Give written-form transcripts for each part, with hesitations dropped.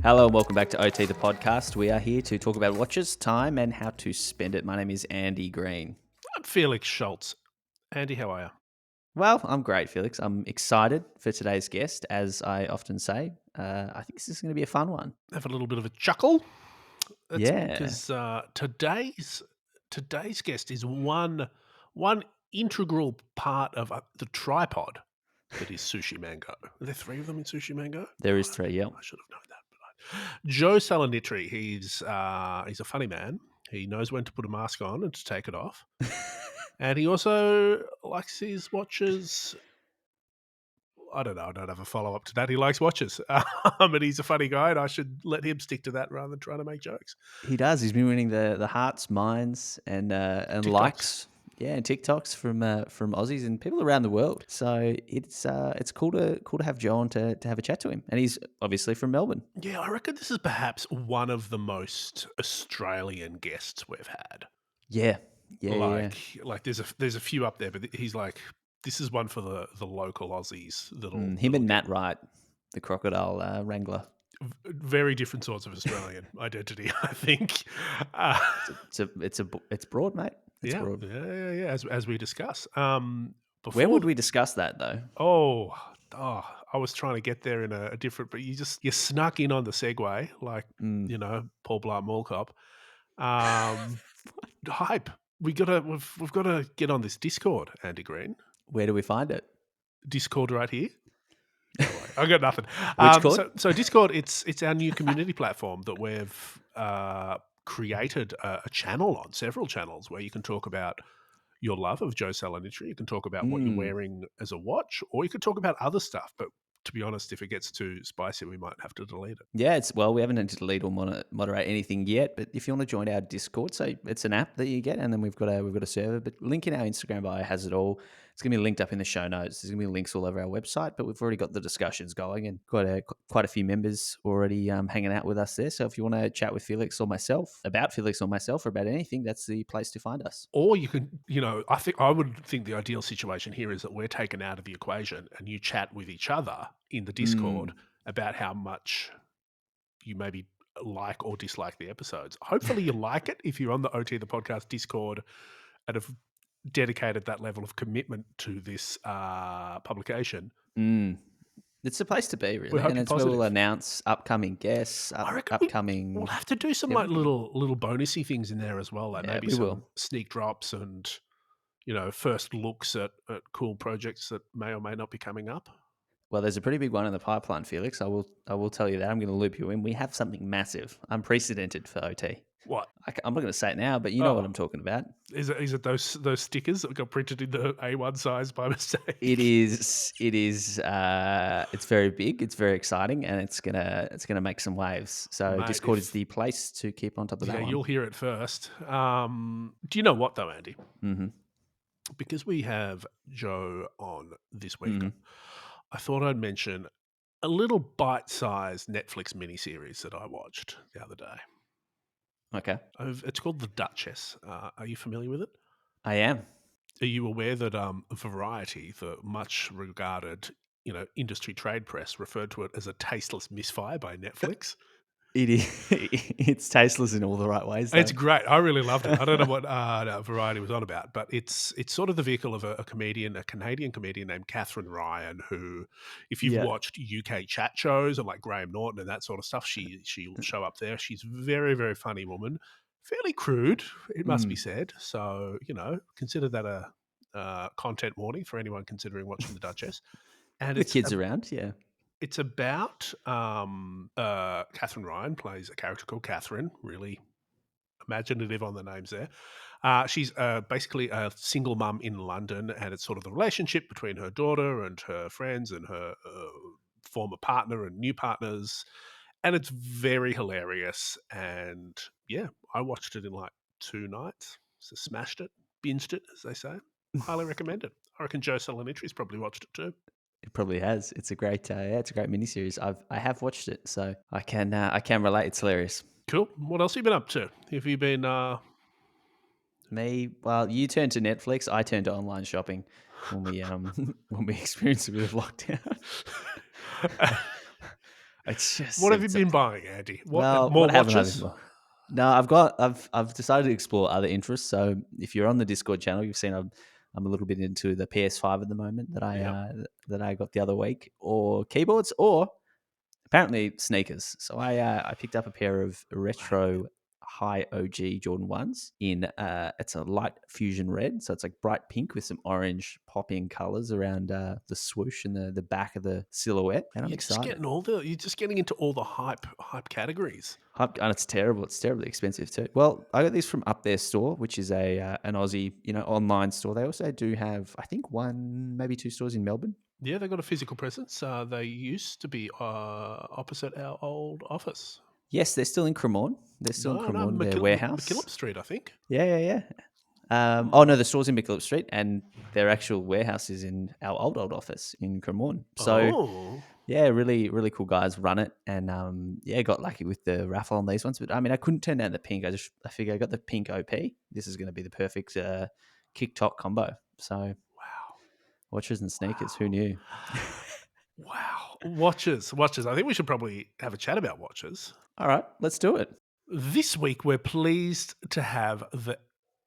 Hello and welcome back to OT the podcast. We are here to talk about watches, time, and how to spend it. My name is Andy Green. I'm Felix Schultz. Andy, how are you? Well, I'm great, Felix. I'm excited for today's guest, as I often say. I think this is going to be a fun one. Have a little bit of a chuckle. That's Yeah. because today's guest is one integral part of the tripod that is Sushi Mango. Are there three of them in Sushi Mango? There is three, yeah. I should have known that. But Joe Salanitri, he's a funny man. He knows when to put a mask on and to take it off, and he also likes his watches. I don't know. I don't have a follow up to that. He likes watches, and he's a funny guy, and I should let him stick to that rather than trying to make jokes. He does. He's been winning the hearts, minds, and TikToks. likes. Yeah, and TikToks from Aussies and people around the world. So it's cool to have Joe on to have a chat to him. And he's obviously from Melbourne. Yeah, I reckon this is perhaps one of the most Australian guests we've had. Yeah. Like there's a few up there, but he's like, this is one for the local Aussies. Him and Matt Wright, the crocodile wrangler. Very different sorts of Australian identity, I think. It's broad, mate. It's broad. Yeah. As we discuss. Where would we discuss that though? Oh, I was trying to get there in a different, but you snuck in on the segue, like Paul Blart Mall Cop. Hype. We've got to get on this Discord, Andy Green. Where do we find it? Discord right here. I got nothing. So Discord, it's our new community platform that we've created a channel on, several channels where you can talk about your love of Joe Salanitri. You can talk about what you're wearing as a watch, or you could talk about other stuff. But to be honest, if it gets too spicy, we might have to delete it. Yeah, we haven't had to delete or moderate anything yet. But if you want to join our Discord, so it's an app that you get, and then we've got a server. But link in our Instagram bio has it all. It's going to be linked up in the show notes. There's going to be links all over our website, but we've already got the discussions going and quite a few members already hanging out with us there. So if you want to chat with Felix or myself, or about anything, that's the place to find us. Or you can, I would think the ideal situation here is that we're taken out of the equation and you chat with each other in the Discord about how much you maybe like or dislike the episodes. Hopefully you like it if you're on the OT the podcast Discord and have dedicated that level of commitment to this publication. It's the place to be, really, and it's where we'll announce upcoming guests. We'll have to do some like little bonusy things in there as well, like maybe some sneak drops and first looks at cool projects that may or may not be coming up. Well, there's a pretty big one in the pipeline, Felix. I will tell you that. I'm going to loop you in. We have something massive, unprecedented for OT. What? I'm not going to say it now, but you know what I'm talking about. Is it those stickers that got printed in the A1 size by mistake? It is. It's very big. It's very exciting, and it's gonna make some waves. So mate, Discord is the place to keep on top of that. Yeah, you'll hear it first. Do you know what though, Andy? Mm-hmm. Because we have Joe on this week, I thought I'd mention a little bite-sized Netflix miniseries that I watched the other day. Okay. It's called The Duchess. Are you familiar with it? I am. Are you aware that Variety, the much regarded, industry trade press, referred to it as a tasteless misfire by Netflix? It is. It's tasteless in all the right ways, though. It's great. I really loved it. I don't know what Variety was on about, but it's sort of the vehicle of a Canadian comedian named Catherine Ryan, who, if you've watched UK chat shows and like Graham Norton and that sort of stuff, she'll show up there. She's a very, very funny woman. Fairly crude, it must be said. So, consider that a content warning for anyone considering watching The Duchess. And the kids around, yeah. It's about Catherine Ryan plays a character called Catherine, really imaginative on the names there. She's basically a single mum in London, and it's sort of the relationship between her daughter and her friends and her former partner and new partners. And it's very hilarious. And yeah, I watched it in like 2 nights. So smashed it, binged it, as they say. Highly recommend it. I reckon Joe Salinitri's probably watched it too. It probably has. It's a great miniseries. I have watched it, so I can relate. It's hilarious. Cool. What else have you been up to? Have you been? Me? Well, you turned to Netflix. I turned to online shopping when we experienced a bit of lockdown. It's just What have you it's been buying, Andy? What well, more what haven't I been watches? buying? No, I've decided to explore other interests. So if you're on the Discord channel, you've seen I'm a little bit into the PS5 at the moment Yep. that I got the other week, or keyboards, or apparently sneakers. So I picked up a pair of Wow. retro high OG Jordan ones in it's a light fusion red, so it's like bright pink with some orange popping colors around the swoosh and the back of the silhouette, and I'm excited. You're just getting into all the hype categories. And it's terrible. It's terribly expensive too. Well, I got these from Up Their Store, which is a an Aussie, online store. They also do have, I think, one, maybe two stores in Melbourne. Yeah, they got a physical presence. They used to be opposite our old office. Yes, they're still in Cremorne. They're still in No, Cremorne, their warehouse. McKillop Street, I think. Yeah, yeah, yeah. Oh Hmm. no, the store's in McKillop Street, and their actual warehouse is in our old office in Cremorne. So Oh, yeah, really, really cool guys run it, and yeah, got lucky with the raffle on these ones. But I mean, I couldn't turn down the pink. I figure I got the pink OP. This is going to be the perfect kick top combo. So wow, watches and sneakers. Who wow, knew? wow. Watches. I think we should probably have a chat about watches. All right, let's do it. This week, we're pleased to have the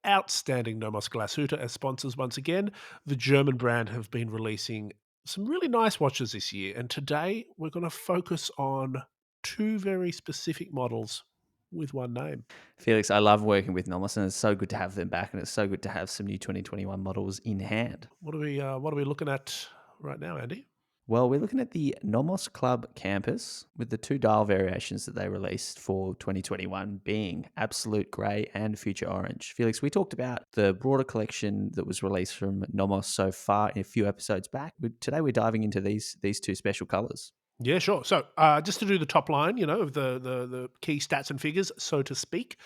outstanding Nomos Glashütte as sponsors once again. The German brand have been releasing some really nice watches this year, and today we're going to focus on two very specific models with one name. Felix, I love working with Nomos, and it's so good to have them back, and it's so good to have some new 2021 models in hand. What are we looking at right now, Andy? Well, we're looking at the Nomos Club Campus with the two dial variations that they released for 2021 being Absolute Grey and Future Orange. Felix, we talked about the broader collection that was released from Nomos so far in a few episodes back. Today we're diving into these two special colors. Yeah, sure. So, just to do the top line, of the key stats and figures, so to speak.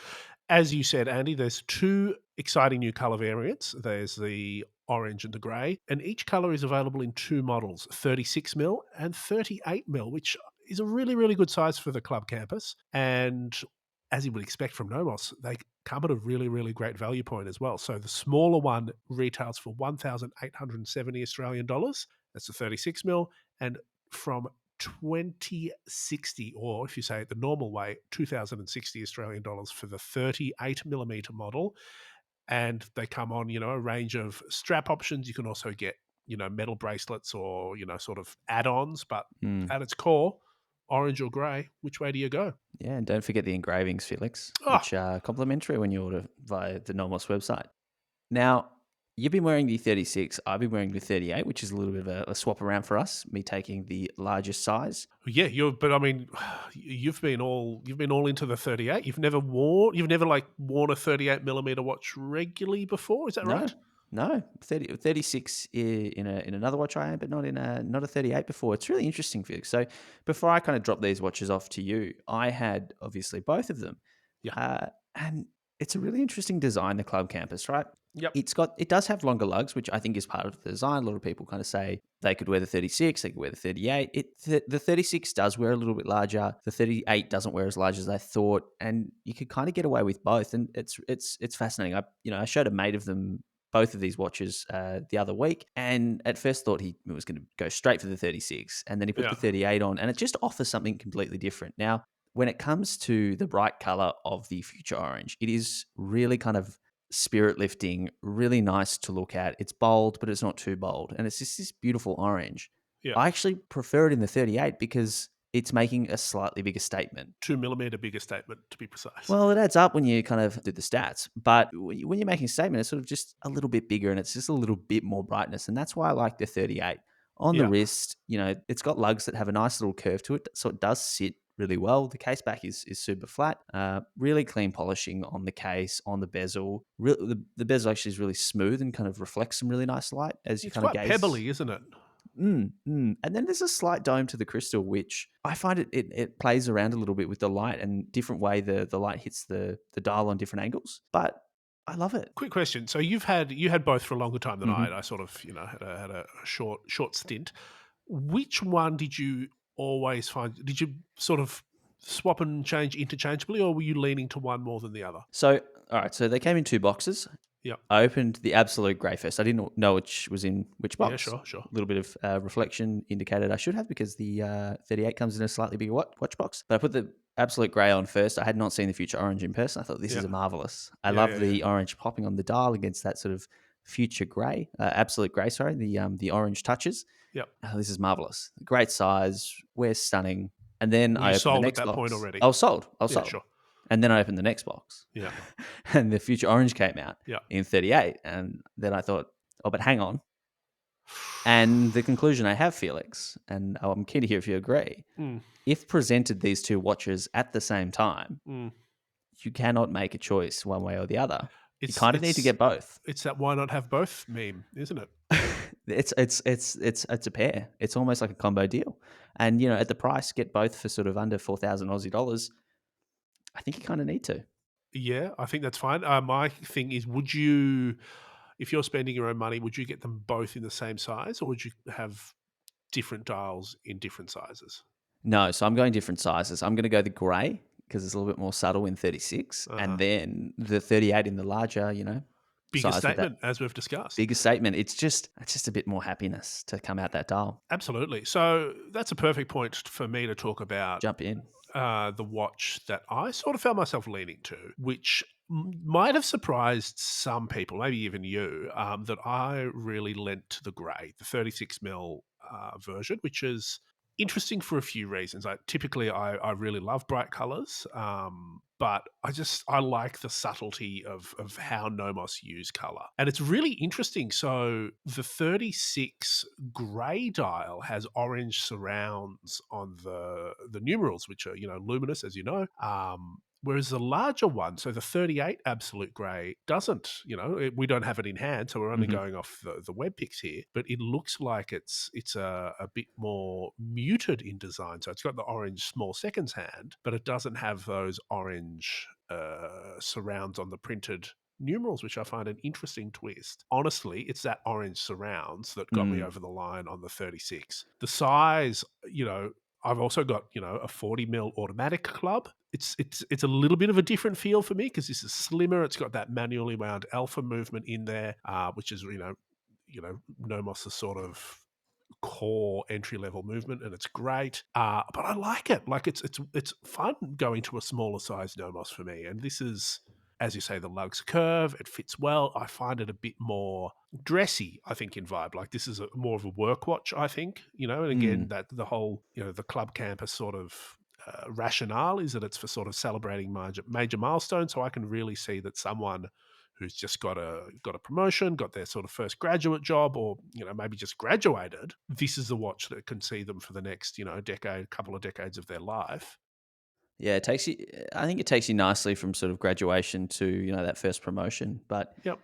As you said, Andy, there's two exciting new color variants. There's the orange and the grey, and each color is available in two models, 36 mil and 38 mil, which is a really, really good size for the club campus. And as you would expect from Nomos, they come at a really, really great value point as well. So the smaller one retails for 1,870 Australian dollars. That's the 36 mil, and from 2060, or if you say it the normal way, 2060 Australian dollars for the 38 millimeter model. And they come on, a range of strap options. You can also get, metal bracelets or, sort of add ons. But Mm. at its core, orange or grey, which way do you go? Yeah, and don't forget the engravings, Felix, Oh, which are complimentary when you order via the Nomos website. Now, you've been wearing the 36. I've been wearing the 38, which is a little bit of a swap around for us. Me taking the largest size. yeah, but I mean, you've been all into the 38. You've never like worn a 38 millimeter watch regularly before. Is that No, right? no, 36 in another watch I am, but not a 38 before. It's really interesting, Felix. So before I kind of drop these watches off to you, I had obviously both of them, Yeah. and it's a really interesting design. The Club Campus, right? Yep. It does have longer lugs, which I think is part of the design. A lot of people kind of say they could wear the 36, they could wear the 38. The 36 does wear a little bit larger. The 38 doesn't wear as large as I thought, and you could kind of get away with both. And it's fascinating. I showed a mate of them both of these watches the other week, and at first thought he was going to go straight for the 36, and then he put Yeah. the 38 on, and it just offers something completely different. Now, when it comes to the bright color of the Future Orange, it is really kind of spirit lifting, really nice to look at. It's bold, but it's not too bold. And it's just this beautiful orange. Yeah. I actually prefer it in the 38 because it's making a slightly bigger statement. 2 millimeter bigger statement, to be precise. Well, it adds up when you kind of do the stats, but when you're making a statement, it's sort of just a little bit bigger and it's just a little bit more brightness. And that's why I like the 38. On the Yeah. wrist, it's got lugs that have a nice little curve to it. So it does sit really well. The case back is super flat. Really clean polishing on the case, on the bezel. The bezel actually is really smooth and kind of reflects some really nice light as you It's kind of quite gaze. pebbly, isn't it? And then there's a slight dome to the crystal, which I find it plays around a little bit with the light and different way the light hits the dial on different angles. But I love it. Quick question. So you had both for a longer time than I had. hmm I sort of, had a short stint. Which one did you always find? Did you sort of swap and change interchangeably, or were you leaning to one more than the other? So, all right. So they came in two boxes. Yep. I opened the Absolute Grey first. I didn't know which was in which Yeah, box. sure, sure. A little bit of reflection indicated I should have because the 38 comes in a slightly bigger watch box. But I put the Absolute Grey on first. I had not seen the Future Orange in person. I thought this Yeah. is marvelous. I Yeah, love yeah, yeah. the orange popping on the dial against that sort of Future Grey, Absolute Grey. Sorry, the orange touches. Yep. Oh, this is marvelous. Great size. We're stunning. And then Were you I opened the sold at next that point box. already? I was sold. I was Yeah, sold. sure. And then I opened the next box, Yeah. and the Future Orange came out Yeah. in 38. And then I thought, oh, but hang on. And the conclusion I have, Felix, and I'm keen to hear if you agree, Mm, if presented these two watches at the same time, mm. you cannot make a choice one way or the other. You It's kind of need to it's get both. it's that why not have both meme, isn't it? It's a pair. It's almost like a combo deal. And at the price, get both for sort of under 4,000 Aussie dollars. I think you kind of need to. Yeah, I think that's fine. My thing is, would you, if you're spending your own money, would you get them both in the same size, or would you have different dials in different sizes? No, so I'm going different sizes. I'm going to go the grey because it's a little bit more subtle in 36, and Uh-huh. then the 38 in the larger, Bigger size with that statement, as we've discussed. bigger statement. It's just a bit more happiness to come out that dial. Absolutely. So that's a perfect point for me to talk about Jump in. the watch that I sort of found myself leaning to, which might have surprised some people, maybe even you, that I really lent to the grey, the 36 mil version, which is interesting for a few reasons. I really love bright colors, but I like the subtlety of how Nomos use color, and it's really interesting. So the 36 grey dial has orange surrounds on the numerals, which are luminous, as you know. Whereas the larger one, so the 38 absolute grey, doesn't. We don't have it in hand, so we're only Hmm. going off the web pics here. But it looks like it's a bit more muted in design. So it's got the orange small seconds hand, but it doesn't have those orange surrounds on the printed numerals, which I find an interesting twist. Honestly, it's that orange surrounds that got me Mm. over the line on the 36. The size, I've also got a 40 mil automatic club. It's a little bit of a different feel for me because this is slimmer. It's got that manually wound alpha movement in there, which is Nomos's sort of core entry level movement, and it's great. But I like it. Like it's fun going to a smaller size Nomos for me. And this is, as you say, the lugs curve. It fits well. I find it a bit more dressy, I think, in vibe. Like this is more of a work watch, I think. And again, Mm. that the whole the club campus sort of rationale is that it's for sort of celebrating major milestones. So I can really see that someone who's just got a promotion, got their sort of first graduate job, or maybe just graduated. This is the watch that can see them for the next decade, couple of decades of their life. Yeah, it takes you. I think it takes you nicely from sort of graduation to that first promotion. But Yep.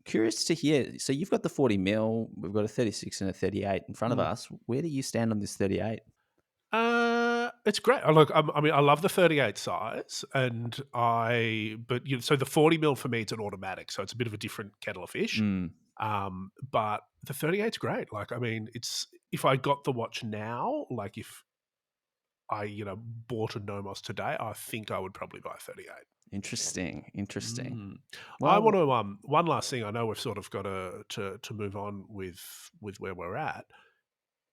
curious to hear. So you've got the 40 mil. We've got a 36 and a 38 in front of Mm. us. Where do you stand on this 38? It's great. Look, I mean, I love the 38 size, but so the 40 mil for me, it's an automatic, so it's a bit of a different kettle of fish. Mm. But the 38's great. Like, I mean, it's if I got the watch now, like if I bought a Nomos today, I think I would probably buy a 38. Interesting. Interesting. Mm. I want Well, to one last thing. I know we've sort of got to move on with where we're at.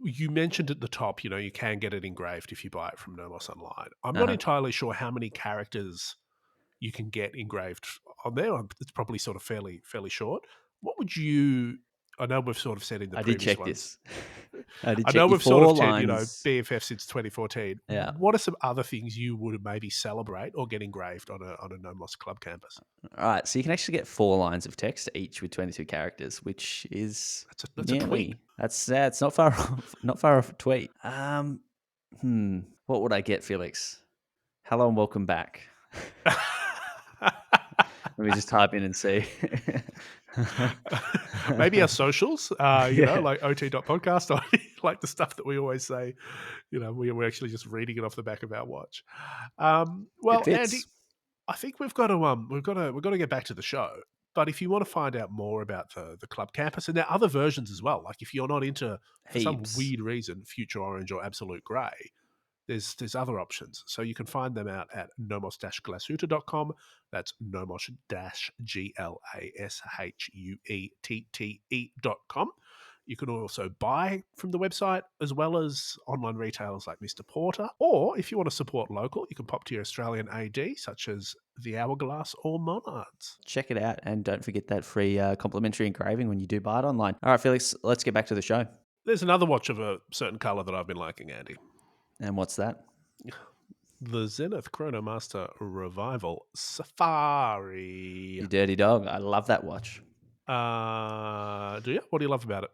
You mentioned at the top, you can get it engraved if you buy it from Nomos Online. I'm not uh-huh. entirely sure how many characters you can get engraved on there. It's probably sort of fairly short. What would you? I know we've sort of said in the I did previous check ones. this. I did I check know your we've sort of four said, lines. BFF since 2014. Yeah. What are some other things you would maybe celebrate or get engraved on a Nomos Club campus? All right. So you can actually get 4 lines of text each with 22 characters, which is That's a tweet. it's not far off, not far off a tweet. What would I get, Felix? Hello and welcome back. Let me just type in and see. Maybe our socials, Yeah, like ot.podcast, or like the stuff that we always say, we're actually just reading it off the back of our watch. it Well, Andy, fits. I think we've got to get back to the show. But if you want to find out more about the club campus, and there are other versions as well, like if you're not into, for some Heaps. weird reason, Future Orange or Absolute Grey, there's other options. So you can find them out at nomos-glasuta.com. That's nomos-glasuette.com. You can also buy from the website as well as online retailers like Mr. Porter. Or if you want to support local, you can pop to your Australian AD, such as the Hourglass or Monards. Check it out, and don't forget that free complimentary engraving when you do buy it online. All right, Felix, let's get back to the show. There's another watch of a certain colour that I've been liking, Andy. And what's that? The Zenith Chronomaster Revival Safari. You dirty dog. I love that watch. Do you? What do you love about it?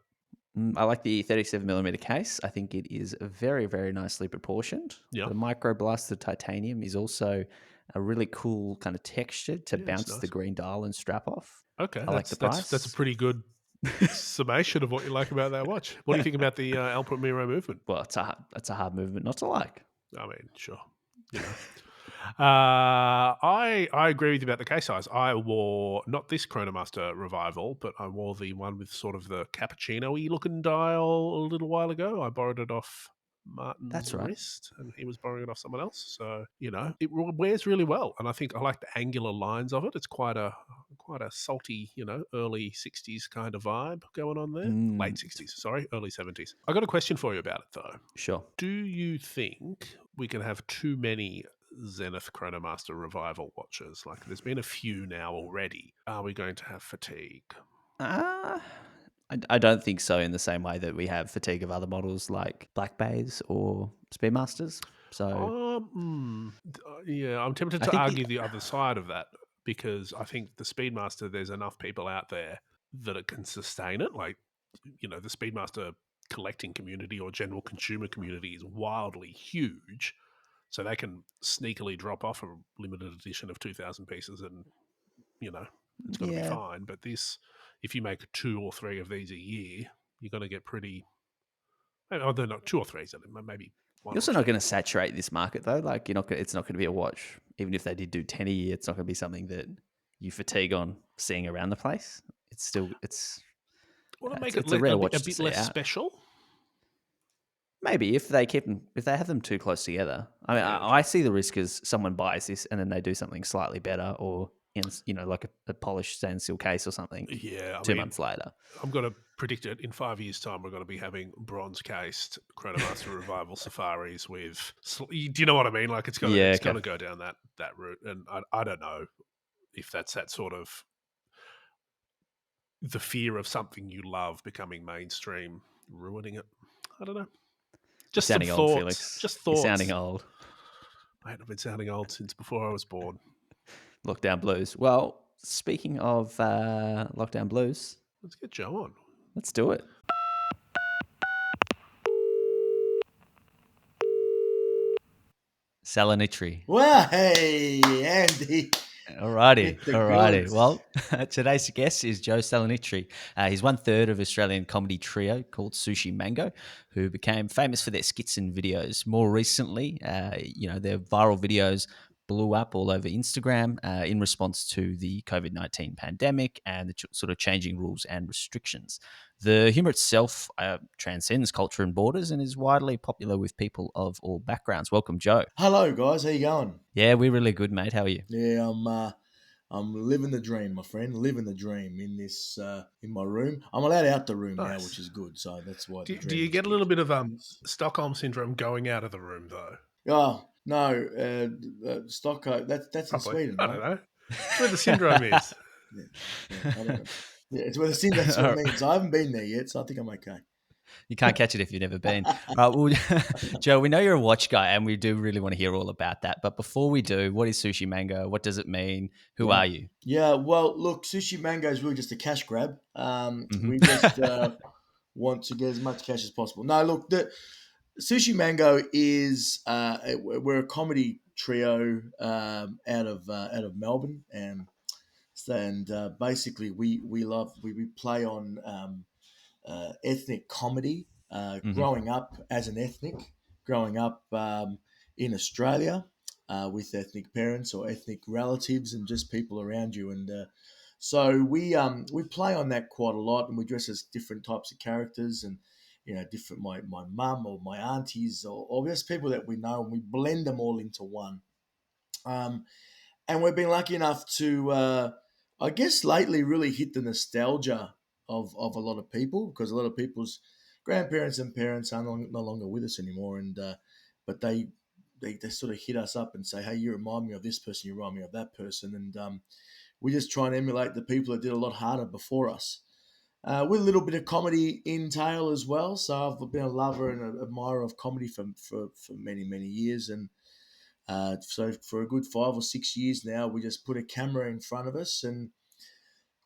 I like the 37mm case. I think it is very, very nicely proportioned. Yeah. The microblasted titanium is also a really cool kind of texture to Yeah, it's bounce nice. the green dial and strap off. Okay, I like the price. that's a pretty good summation of what you like about that watch. What do you think about the Alpha Miro movement? Well, it's a hard movement not to like. I mean, sure, you know. I agree with you about the case size. I wore not this Chronomaster Revival, but I wore the one with sort of the cappuccino-y looking dial a little while ago. I borrowed it off Martin's That's right. wrist, and he was borrowing it off someone else. So it wears really well, and I think I like the angular lines of it. It's quite a salty, early '60s kind of vibe going on there. Late '60s, sorry, early '70s. I got a question for you about it though. Sure. Do you think we can have too many Zenith Chronomaster Revival watches? Like, there's been a few now already. Are we going to have fatigue? I don't think so in the same way that we have fatigue of other models like Black Bays or Speedmasters. So yeah, I'm tempted I to think argue the other side of that, because I think the Speedmaster, there's enough people out there that it can sustain it. Like, the Speedmaster collecting community or general consumer community is wildly huge. So they can sneakily drop off a limited edition of 2,000 pieces and, it's going to be yeah. fine. But this, if you make 2 or 3 of these a year, you're going to get pretty. Oh, they're not 2 or 3, maybe one You're or also not two. going to saturate this market though. Like it's not going to be a watch. Even if they did do 10 a year, it's not going to be something that you fatigue on seeing around the place. Want to make it's it a rare a watch to bit see less out. special? Maybe if they have them too close together. I mean, Yeah, I see the risk as someone buys this and then they do something slightly better, or in like a polished stainless steel case or something. yeah. I 2 mean, months later. I'm going to predict it. In 5 years' time, we're going to be having bronze cased Chronomaster Revival Safaris with. Do you know what I mean? Like, it's Yeah, going okay. to go down that route, and I don't know if that's that sort of the fear of something you love becoming mainstream, ruining it. I don't know. You're Just some sounding old, thoughts. Felix. Just You're thoughts. sounding old. Mate, I've been sounding old since before I was born. Lockdown blues. Well, speaking of lockdown blues, Let's get Joe on. let's do it. Salanitri. Well, hey, Andy. Alrighty, Hit the alrighty. goods. Well, today's guest is Joe Salanitri. He's 1/3 of Australian comedy trio called Sooshi Mango, who became famous for their skits and videos. More recently, their viral videos blew up all over Instagram in response to the COVID-19 pandemic and the sort of changing rules and restrictions. The humor itself transcends culture and borders and is widely popular with people of all backgrounds. Welcome, Joe. Hello, guys. How you going? Yeah, we're really good, mate. How are you? Yeah, I'm living the dream, my friend. Living the dream in this in my room. I'm allowed out the room now, Nice. which is good. So that's why Do the dream. you was get a little good. bit of Stockholm syndrome going out of the room though? Oh no, Stockholm. That's in Probably. Sweden, I right? don't know. That's where the syndrome is. Yeah, I don't know. Yeah, it's where the sin. That's what I mean. So I haven't been there yet, so I think I'm okay. You can't catch it if you've never been. Right, well, Joe, we know you're a watch guy, and we do really want to hear all about that. But before we do, what is Sushi Mango? What does it mean? Who Yeah. are you? Yeah, well, look, Sushi Mango is really just a cash grab. Mhm. We just want to get as much cash as possible. No, look, the Sushi Mango is we're a comedy trio out of Melbourne, and basically we play on ethnic comedy. Mhm. Growing up as an ethnic, growing up in Australia with ethnic parents or ethnic relatives and just people around you, and so we play on that quite a lot, and we dress as different types of characters, different my mum or my aunties or just people that we know, and we blend them all into one. Um, and we've been lucky enough to, I guess, lately really hit the nostalgia of a lot of people, because a lot of people's grandparents and parents are no longer with us anymore, and but they sort of hit us up and say, "Hey, you remind me of this person, you remind me of that person," and we just try and emulate the people that did a lot harder before us. With a little bit of comedy in tail as well. So I've been a lover and an admirer of comedy for many years, and so for a good 5 or 6 years now, we just put a camera in front of us, and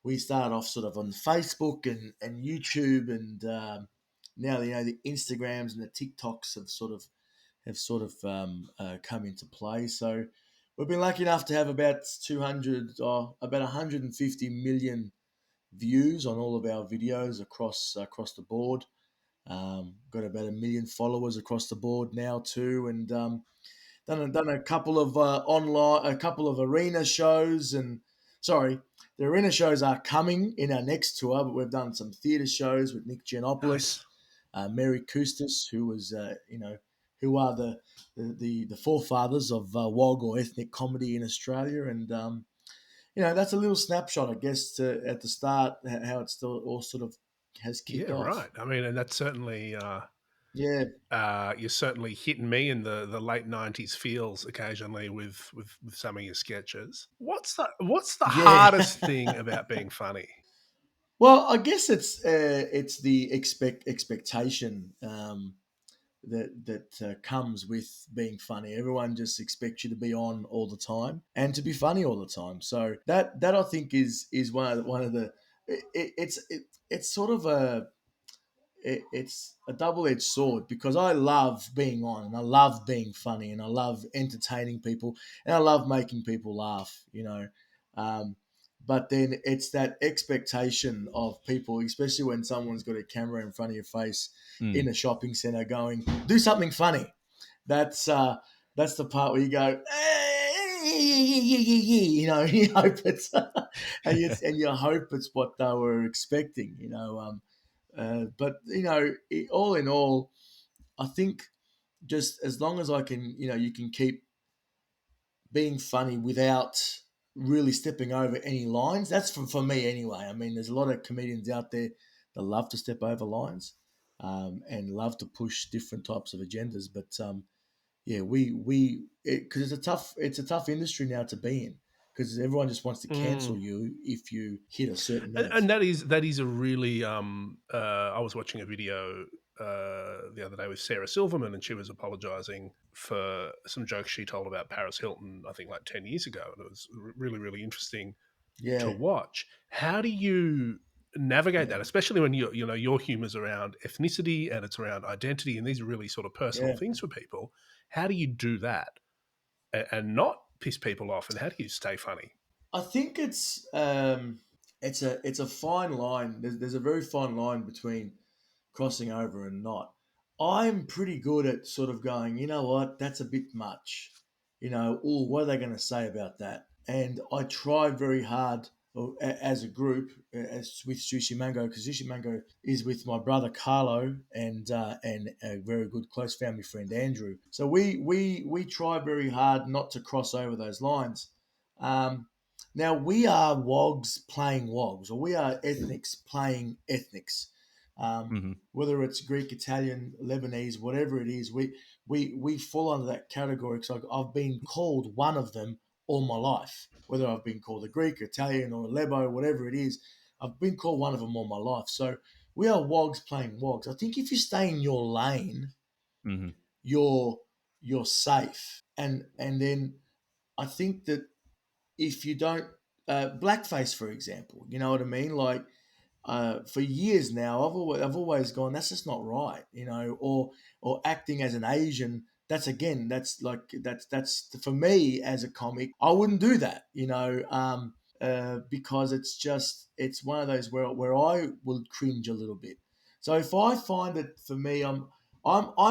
we started off sort of on Facebook and YouTube, and now the Instagrams and the TikToks have come into play. So we've been lucky enough to have about 200 or about 150 million views on all of our videos across the board. Got about a million followers across the board now too, and done a couple of a couple of arena shows, and sorry, the arena shows are coming in our next tour, but we've done some theatre shows with Nick Giannopoulos, Nice. Mary Kustis, who was who are the forefathers of WOG, or ethnic comedy in Australia, and that's a little snapshot, I guess, at the start how it still all sort of has kicked Yeah, off. right. I mean, and that's certainly Yeah, you're certainly hitting me in the late '90s feels occasionally with some of your sketches. What's the hardest thing yeah. about being funny? Well, I guess it's the expectation that comes with being funny. Everyone just expects you to be on all the time and to be funny all the time. So that I think is one of the it's sort of it's a double edged sword, because I love being on, and I love being funny, and I love entertaining people, and I love making people laugh. Um, but then it's that expectation of people, especially when someone's got a camera in front of your face in Mm. a shopping center, going, "Do something funny." That's uh, that's the part where you go, you hope it's and you hope it's what they were expecting. But all in all, I think just as long as I can, you can keep being funny without really stepping over any lines. That's for me anyway. I mean, there's a lot of comedians out there that love to step over lines, and love to push different types of agendas. But yeah, because it's a tough industry now to be in, because everyone just wants to Mm. cancel you if you hit a certain nerve. And that is a really I was watching a video the other day with Sarah Silverman, and she was apologizing for some jokes she told about Paris Hilton, I think like 10 years ago, and it was really interesting to Yeah, watch. How do you navigate yeah, that, especially when your humor's around ethnicity and it's around identity, and these are really sort of personal yeah. things for people? How do you do that and not piss people off, and how do you stay funny? I think it's a fine line. There's a very fine line between crossing over and not. I'm pretty good at sort of going, you know what, that's a bit much. Oh, what are they going to say about that? And I try very hard, as a group, as with Sushi Mango, because Sushi Mango is with my brother Carlo and a very good close family friend Andrew. So we try very hard not to cross over those lines. Um, Now we are wogs playing wogs, or we are ethnics playing ethnics. Hmm. Whether it's Greek, Italian, Lebanese, whatever it is, we fall under that category. So I've been called one of them all my life. Whether I've been called a Greek, Italian, or a Lebo, whatever it is, I've been called one of them all my life. So we are wogs playing wogs. I think if you stay in your lane, Hmm. you're you're safe. And then I think that if you don't, blackface, for example, you know what I mean? Like, for years now, I've always gone, that's just not right, or acting as an Asian. That's for me as a comic. I wouldn't do that, because it's one of those where I will cringe a little bit. So if I find that for me, I'm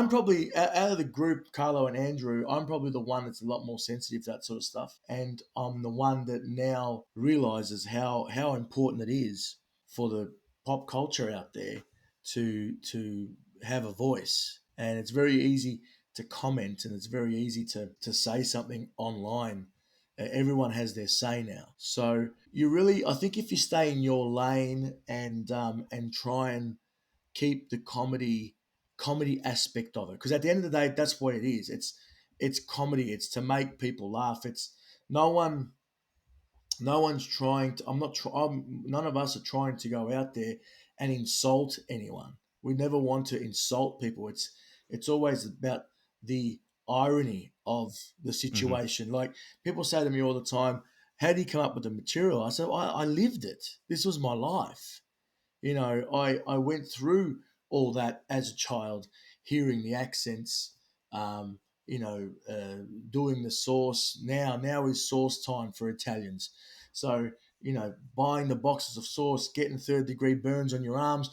probably out of the group, Carlo and Andrew. I'm probably the one that's a lot more sensitive to that sort of stuff, and I'm the one that now realizes how important it is for the pop culture out there to have a voice, and it's very easy to comment, and it's very easy to say something online. Everyone has their say now, so you really, I think, if you stay in your lane and try and keep the comedy aspect of it, because at the end of the day, that's what it is. It's comedy. It's to make people laugh. It's no one no one's trying to. I'm not. None of us are trying to go out there and insult anyone. We never want to insult people. It's always about the irony of the Hmm. situation. Like people say to me all the time, "How do you come up with the material?" I said, "I lived it. This was my life." I went through all that as a child, hearing the accents, um, doing the sauce. Now is sauce time for Italians. So, buying the boxes of sauce, getting third degree burns on your arms,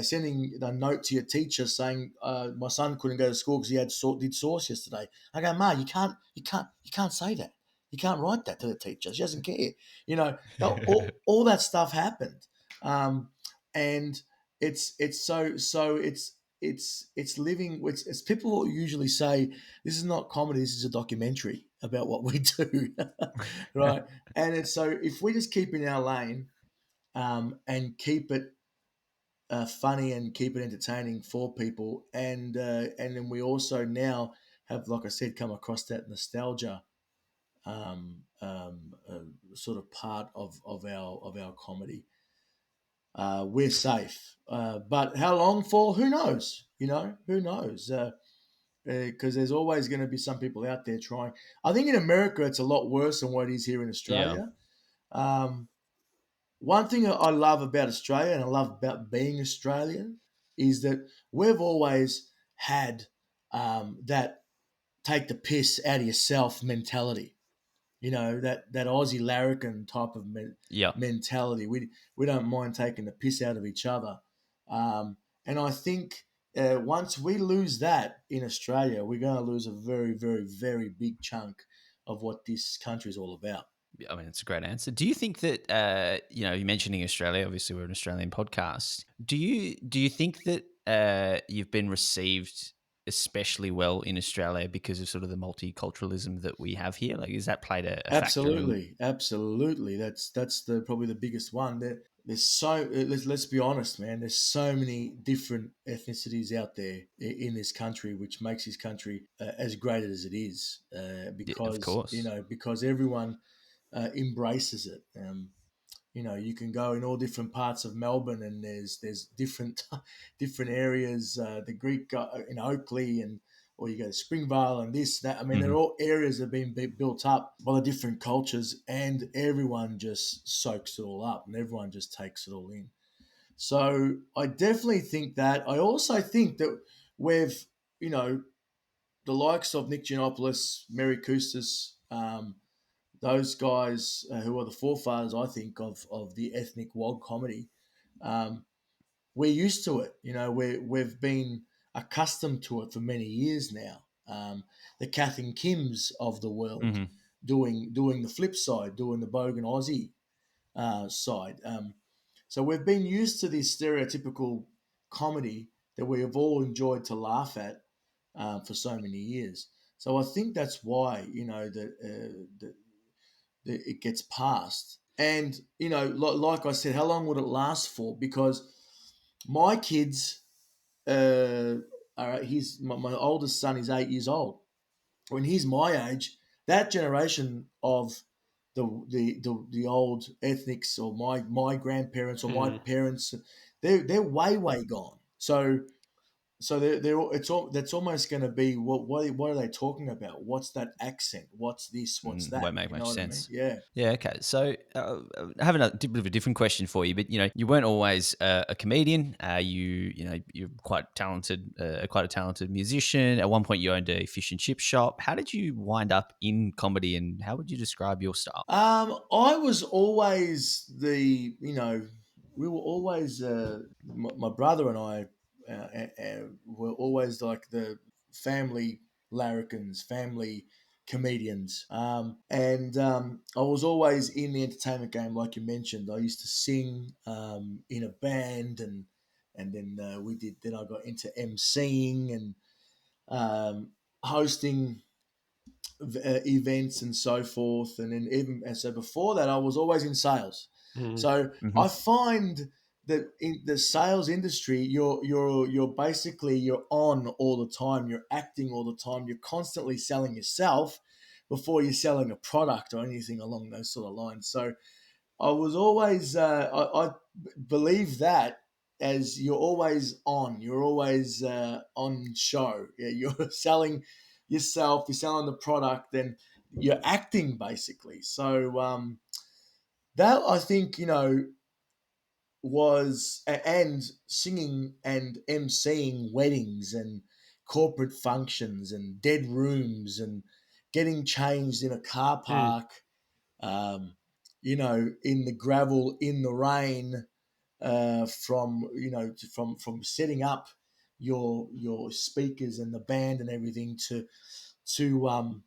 sending a note to your teacher saying, my son couldn't go to school because he did sauce yesterday. I go, Ma, you can't say that. You can't write that to the teacher. She doesn't care. All that stuff happened, and it's living. It's people usually say this is not comedy. This is a documentary about what we do, right? And it's so if we just keep in our lane, and keep it funny and keep it entertaining for people, and then we also now have, like I said, come across that nostalgia sort of part of our comedy. We're safe. But how long for? Who knows? Who knows? Because there's always going to be some people out there trying. I think in America it's a lot worse than what it is here in Yeah. Australia. Um, One thing I love about Australia, and I love about being Australian, is that we've always had that take the piss out of yourself mentality. That Aussie larrikin type of Yeah. mentality. We don't mind taking the piss out of each other, and I think once we lose that in Australia, we're going to lose a very, very, very big chunk of what this country is all about. I mean, it's a great answer. Do you think that you're mentioning Australia? Obviously, we're an Australian podcast. Do you think that you've been received especially well in Australia because of sort of the multiculturalism that we have here? Like, has that played a factor in? Absolutely, absolutely. That's the probably the biggest one. There's let's be honest, man. There's so many different ethnicities out there in this country, which makes this country as great as it is. Yeah, of course. Because everyone embraces it. You can go in all different parts of Melbourne, and there's different different areas. The Greek in Oakley, and or you go to Springvale and this that. I mean, Hmm. they're all areas that have been built up by the different cultures, and everyone just soaks it all up, and everyone just takes it all in. So I definitely think that. I also think that we've, you know, the likes of Nick Giannopoulos, Mary Koustas, those guys who are the forefathers, I think, of the ethnic wog comedy. Um, we're used to it. We've been accustomed to it for many years now. The Kath and Kims of the world Hmm. doing the flip side, doing the Bogan Aussie side. So we've been used to this stereotypical comedy that we have all enjoyed to laugh at for so many years. So I think that's why that it gets passed. And like I said, how long would it last for? Because my kids, he's my oldest son is 8 years old. When he's my age, that generation of the old ethnics, or my grandparents or my Mm. parents, they're way gone. So it's all that's almost going to be what are they talking about? What's that accent? What's this? What's that? Won't make You know much what I mean? sense. Yeah. Yeah. Okay. So I have a bit of a different question for you, but you weren't always a comedian. You're quite a talented musician. At one point, you owned a fish and chip shop. How did you wind up in comedy, and how would you describe your style? I was always we were always my brother and I were always like the family larrikins, family comedians. And I was always in the entertainment game, like you mentioned. I used to sing in a band, and then we did. Then I got into emceeing and hosting events and so forth, and then even and so before that, I was always in sales. Mm. So Mhm. I find that in the sales industry, you're basically you're on all the time, you're acting all the time, you're constantly selling yourself before you're selling a product or anything along those sort of lines. So I was always I believe that as you're always on show. Yeah, you're selling yourself, you're selling the product, then you're acting basically. So that I think was and singing and emceeing weddings and corporate functions and dead rooms and getting changed in a car Mm. park, um, in the gravel, in the rain, from from setting up your speakers and the band and everything to to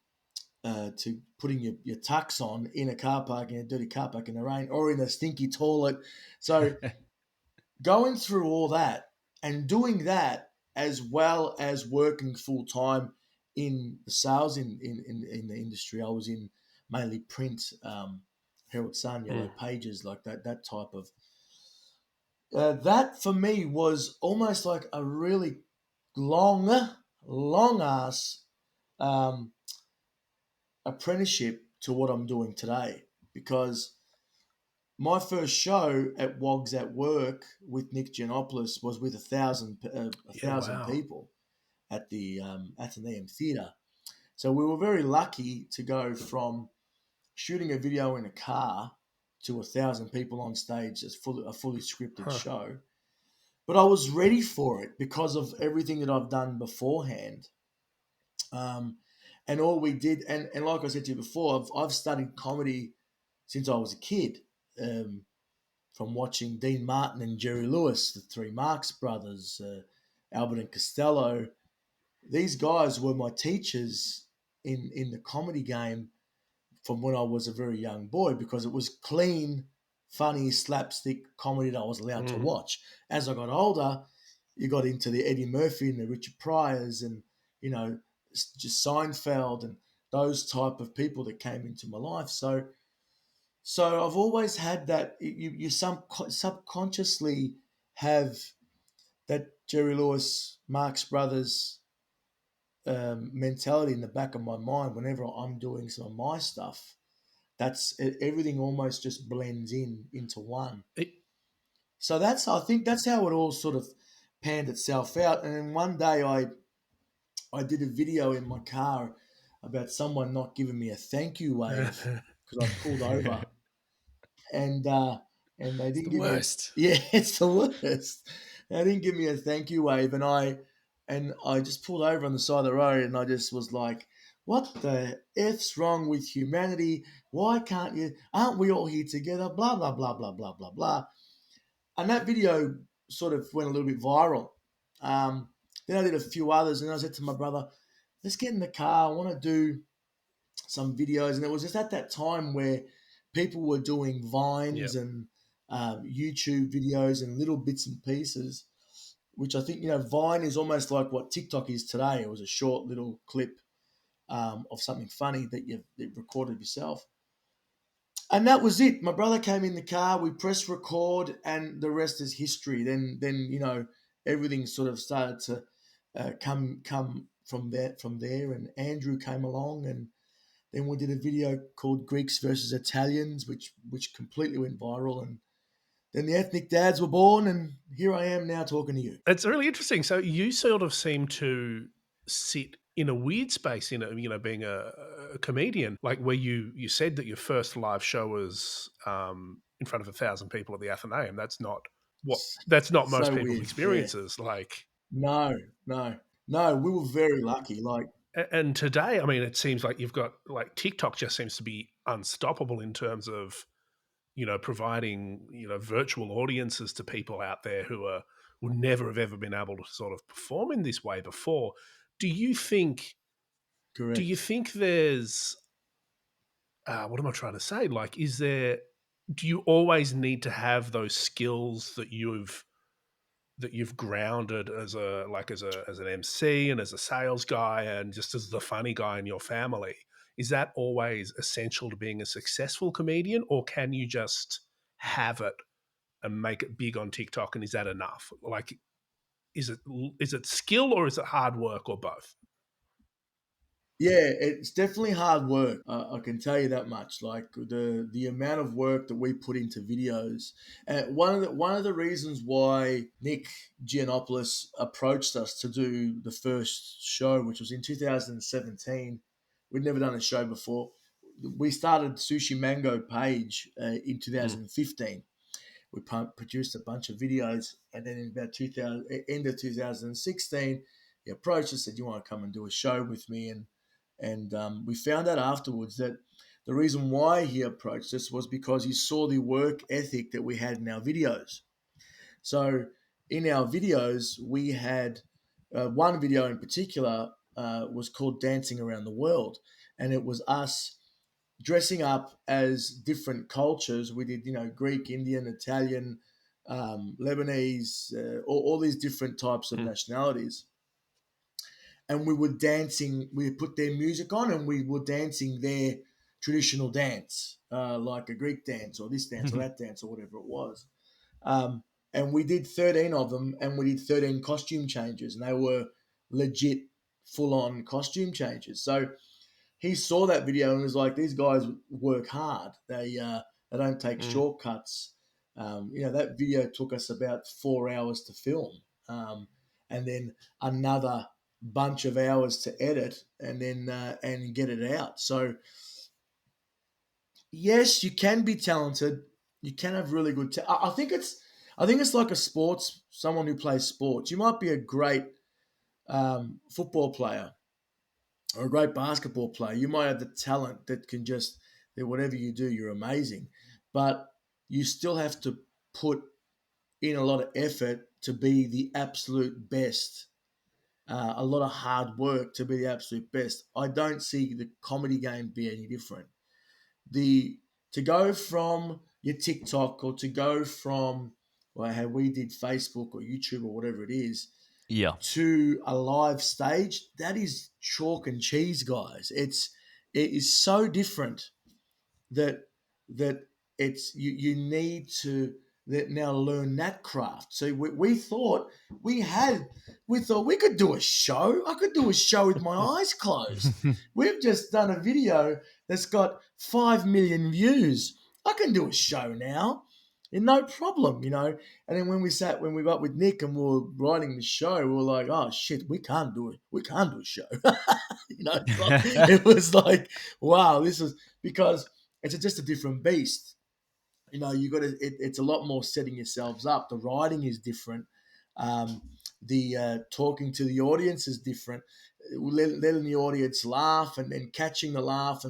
putting your tux on in a car park, in a dirty car park in the rain or in a stinky toilet. So going through all that and doing that as well as working full time in the sales in the industry. I was in mainly print, Herald Sun, Yellow Mm. Pages, like that type of. That for me was almost like a really long, long ass um, apprenticeship to what I'm doing today because my first show at Wogs at Work with Nick Giannopoulos was with a Yeah, thousand wow. people at the Athenaeum Theatre. So we were very lucky to go from shooting a video in a car to 1,000 people on stage as a fully scripted Huh. show. But I was ready for it because of everything that I've done beforehand. Um, and all we did, and like I said to you before, I've studied comedy since I was a kid. Um, from watching Dean Martin and Jerry Lewis, the three Marx brothers, Albert and Costello. These guys were my teachers in the comedy game from when I was a very young boy because it was clean, funny, slapstick comedy that I was allowed to Mm. watch. As I got older, you got into the Eddie Murphy and the Richard Pryors and, just Seinfeld and those type of people that came into my life. So I've always had that. You subconsciously have that Jerry Lewis, Marx Brothers mentality in the back of my mind whenever I'm doing some of my stuff. Everything almost just blends into one. It, So I think that's how it all sort of panned itself out. And then one day I did a video in my car about someone not giving me a thank you wave because I pulled over and they It's didn't the give me a worst. yeah, it's the worst. They didn't give me a thank you wave, and I just pulled over on the side of the road, and I just was like, "What the f's wrong with humanity? Why can't you? Aren't we all here together?" Blah blah blah blah blah blah blah. And that video sort of went a little bit viral. Then I did a few others, and I said to my brother, "Let's get in the car. I want to do some videos." And it was just at that time where people were doing yeah. vines and YouTube videos and little bits and pieces, which I think, Vine is almost like what TikTok is today. It was a short little clip of something funny that recorded yourself. And that was it. My brother came in the car, we pressed record, and the rest is history. Then everything sort of started to come from there, and Andrew came along, and then we did a video called Greeks versus Italians, which completely went viral. And then the ethnic dads were born, and here I am now talking to you. It's really interesting. So you sort of seem to sit in a weird space in being a comedian, like where you said that your first live show was in front of 1,000 people at the Athenaeum. That's not most So people's weird. Yeah. experiences. Like, No, no, no. We were very lucky. Like, and today, I mean, it seems like you've got like TikTok just seems to be unstoppable in terms of providing virtual audiences to people out there who would never have ever been able to sort of perform in this way before. Do you think? Do you correct. think there's what am I trying to say? Like, do you always need to have those skills that you've that you've grounded as as an MC and as a sales guy and just as the funny guy in your family, is that always essential to being a successful comedian, or can you just have it and make it big on TikTok, and is that enough? Like, is it skill or is it hard work or both? Yeah, it's definitely hard work. I can tell you that much. Like the amount of work that we put into videos. One of the reasons why Nick Giannopoulos approached us to do the first show, which was in 2017, we'd never done a show before. We started Sushi Mango page in Mm, 2015. We produced a bunch of videos, and then in about 2000, end of 2016, he approached us, said, "You want to come and do a show with me?" And we found out afterwards that the reason why he approached us was because he saw the work ethic that we had in our videos. So in our videos, we had one video in particular was called "Dancing Around the World," and it was us dressing up as different cultures. We did, Greek, Indian, Italian, Lebanese, all these different types of mm, nationalities. And we were dancing, we put their music on and we were dancing their traditional dance, like a Greek dance or this dance or that dance or whatever it was. Um, and we did 13 of them and we did 13 costume changes, and they were legit full on costume changes. So he saw that video and was like, "These guys work hard. They don't take mm. shortcuts." That video took us about 4 hours to film, and then another bunch of hours to edit, and then and get it out. So yes, you can be talented. You can have really good. I think it's like a sports. Someone who plays sports. You might be a great football player or a great basketball player. You might have the talent that can just that whatever you do, you're amazing. But you still have to put in a lot of effort to be the absolute best. A lot of hard work to be the absolute best. I don't see the comedy game be any different. The To go from your TikTok or to go from well, how we did Facebook or YouTube or whatever it is Yeah. to a live stage, that is chalk and cheese, guys. It is so different that that it's you need to now learn that craft. So we thought we thought we could do a show. I could do a show with my eyes closed. We've just done a video that's got 5 million views. I can do a show now. And no problem. And then when we got with Nick and we were writing the show, we were like, oh shit, we can't do it. We can't do a show. It was like, wow, this is because it's just a different beast. You got to. It's a lot more setting yourselves up. The writing is different. Um, the talking to the audience is different. Letting the audience laugh and then catching the laugh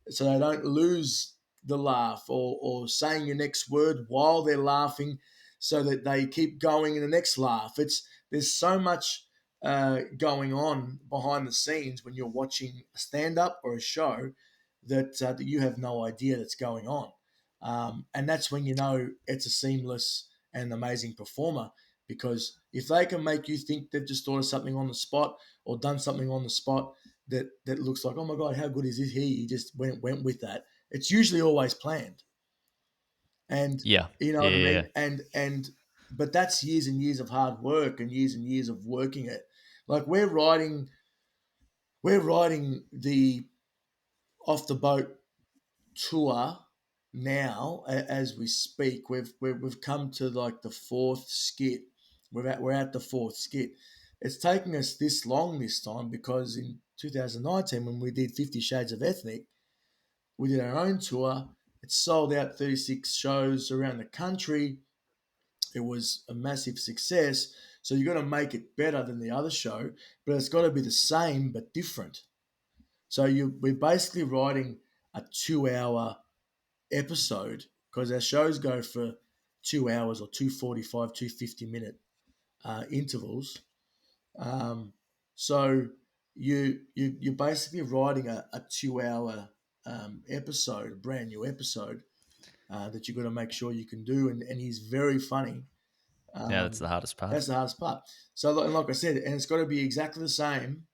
so they don't lose the laugh, or saying your next word while they're laughing, so that they keep going in the next laugh. There's so much going on behind the scenes when you're watching a stand up or a show that you have no idea that's going on. And that's when you know it's a seamless and amazing performer, because if they can make you think they've just thought of something on the spot or done something on the spot that looks like, oh my God, how good is this? He just went with that. It's usually always planned. And Yeah. you know Yeah. what I Yeah. mean? But that's years and years of hard work and years of working it. Like we're writing the off the boat tour now as we speak. We've come to like the fourth skit. We're at the fourth skit. It's taking us this long this time because in 2019 when we did 50 Shades of Ethnic, we did our own tour. It sold out 36 shows around the country. It was a massive success. So you've got to make it better than the other show, but it's got to be the same but different. So we're basically writing a 2 hour episode, because our shows go for 2 hours or 2:45, 250 minute intervals. Um, so you're basically writing a 2 hour episode, a brand new episode that you've got to make sure you can do. And he's very funny. Yeah, that's the hardest part. That's the hardest part. So, like I said, and it's got to be exactly the same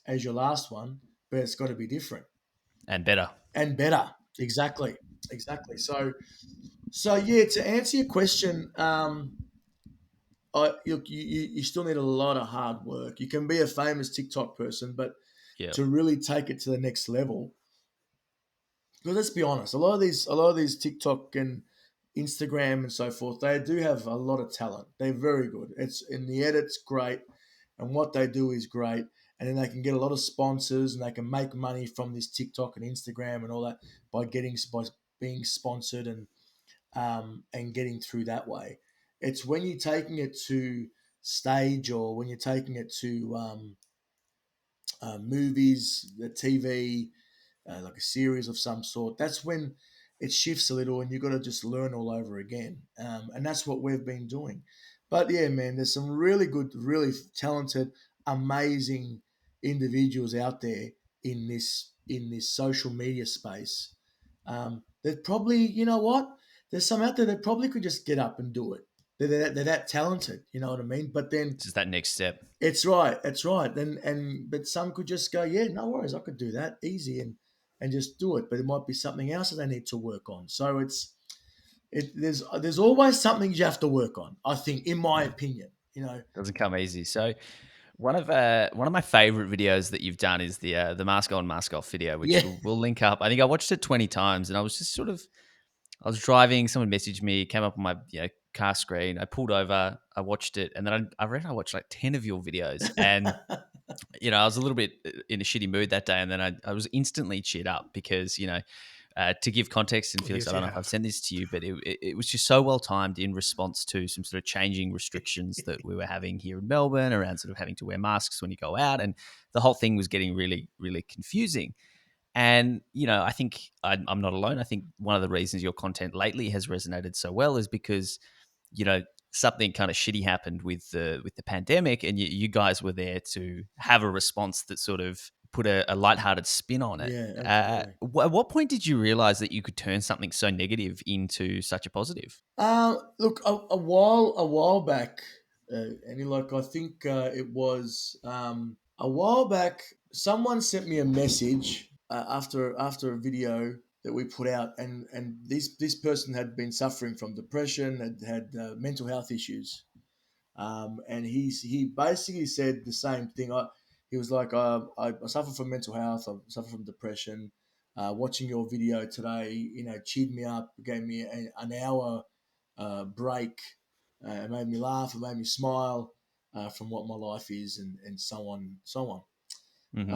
as your last one, but it's got to be different And better. and better. Exactly, exactly. So yeah. To answer your question, you still need a lot of hard work. You can be a famous TikTok person, but Yeah. to really take it to the next level, because let's be honest, a lot of these TikTok and Instagram and so forth, they do have a lot of talent. They're very good. It's in the edit's great, and what they do is great. And then they can get a lot of sponsors, and they can make money from this TikTok and Instagram and all that by being sponsored and getting through that way. It's when you're taking it to stage or when you're taking it to movies, the TV, like a series of some sort. That's when it shifts a little, and you've got to just learn all over again. And that's what we've been doing. But yeah, man, there's some really good, really talented, amazing individuals out there in this social media space. That probably, you know what? There's some out there that probably could just get up and do it. They're that talented, you know what I mean? But then It's just that next step. it's right. That's right. And but some could just go, yeah, no worries, I could do that easy and just do it. But it might be something else that they need to work on. So there's always something you have to work on. I think, in my opinion, you know. Doesn't come easy. So one of my favorite videos that you've done is the mask on mask off video, which Yeah. we'll link up. I think I watched it 20 times, and I was just sort of I was driving. Someone messaged me, came up on my car screen. I pulled over, I watched it, and then I reckon I watched like 10 of your videos, and I was a little bit in a shitty mood that day, and then I was instantly cheered up because to give context, and Felix, Yes, I you don't know if I've have. sent this to you, but it was just so well timed in response to some sort of changing restrictions that we were having here in Melbourne around sort of having to wear masks when you go out, and the whole thing was getting really, really confusing. And I think I'm not alone. I think one of the reasons your content lately has resonated so well is because you know something kind of shitty happened with the pandemic, and you guys were there to have a response that sort of put a lighthearted spin on it. Yeah, absolutely. At what point did you realize that you could turn something so negative into such a positive? Look, a while back, and like I think it was a while back. Someone sent me a message after a video that we put out, and this person had been suffering from depression, had mental health issues, and he basically said the same thing. He was like, I suffer from mental health, I suffer from depression. Watching your video today, cheered me up, gave me an hour break. It made me laugh, it made me smile from what my life is, and so on, so on. Hmm.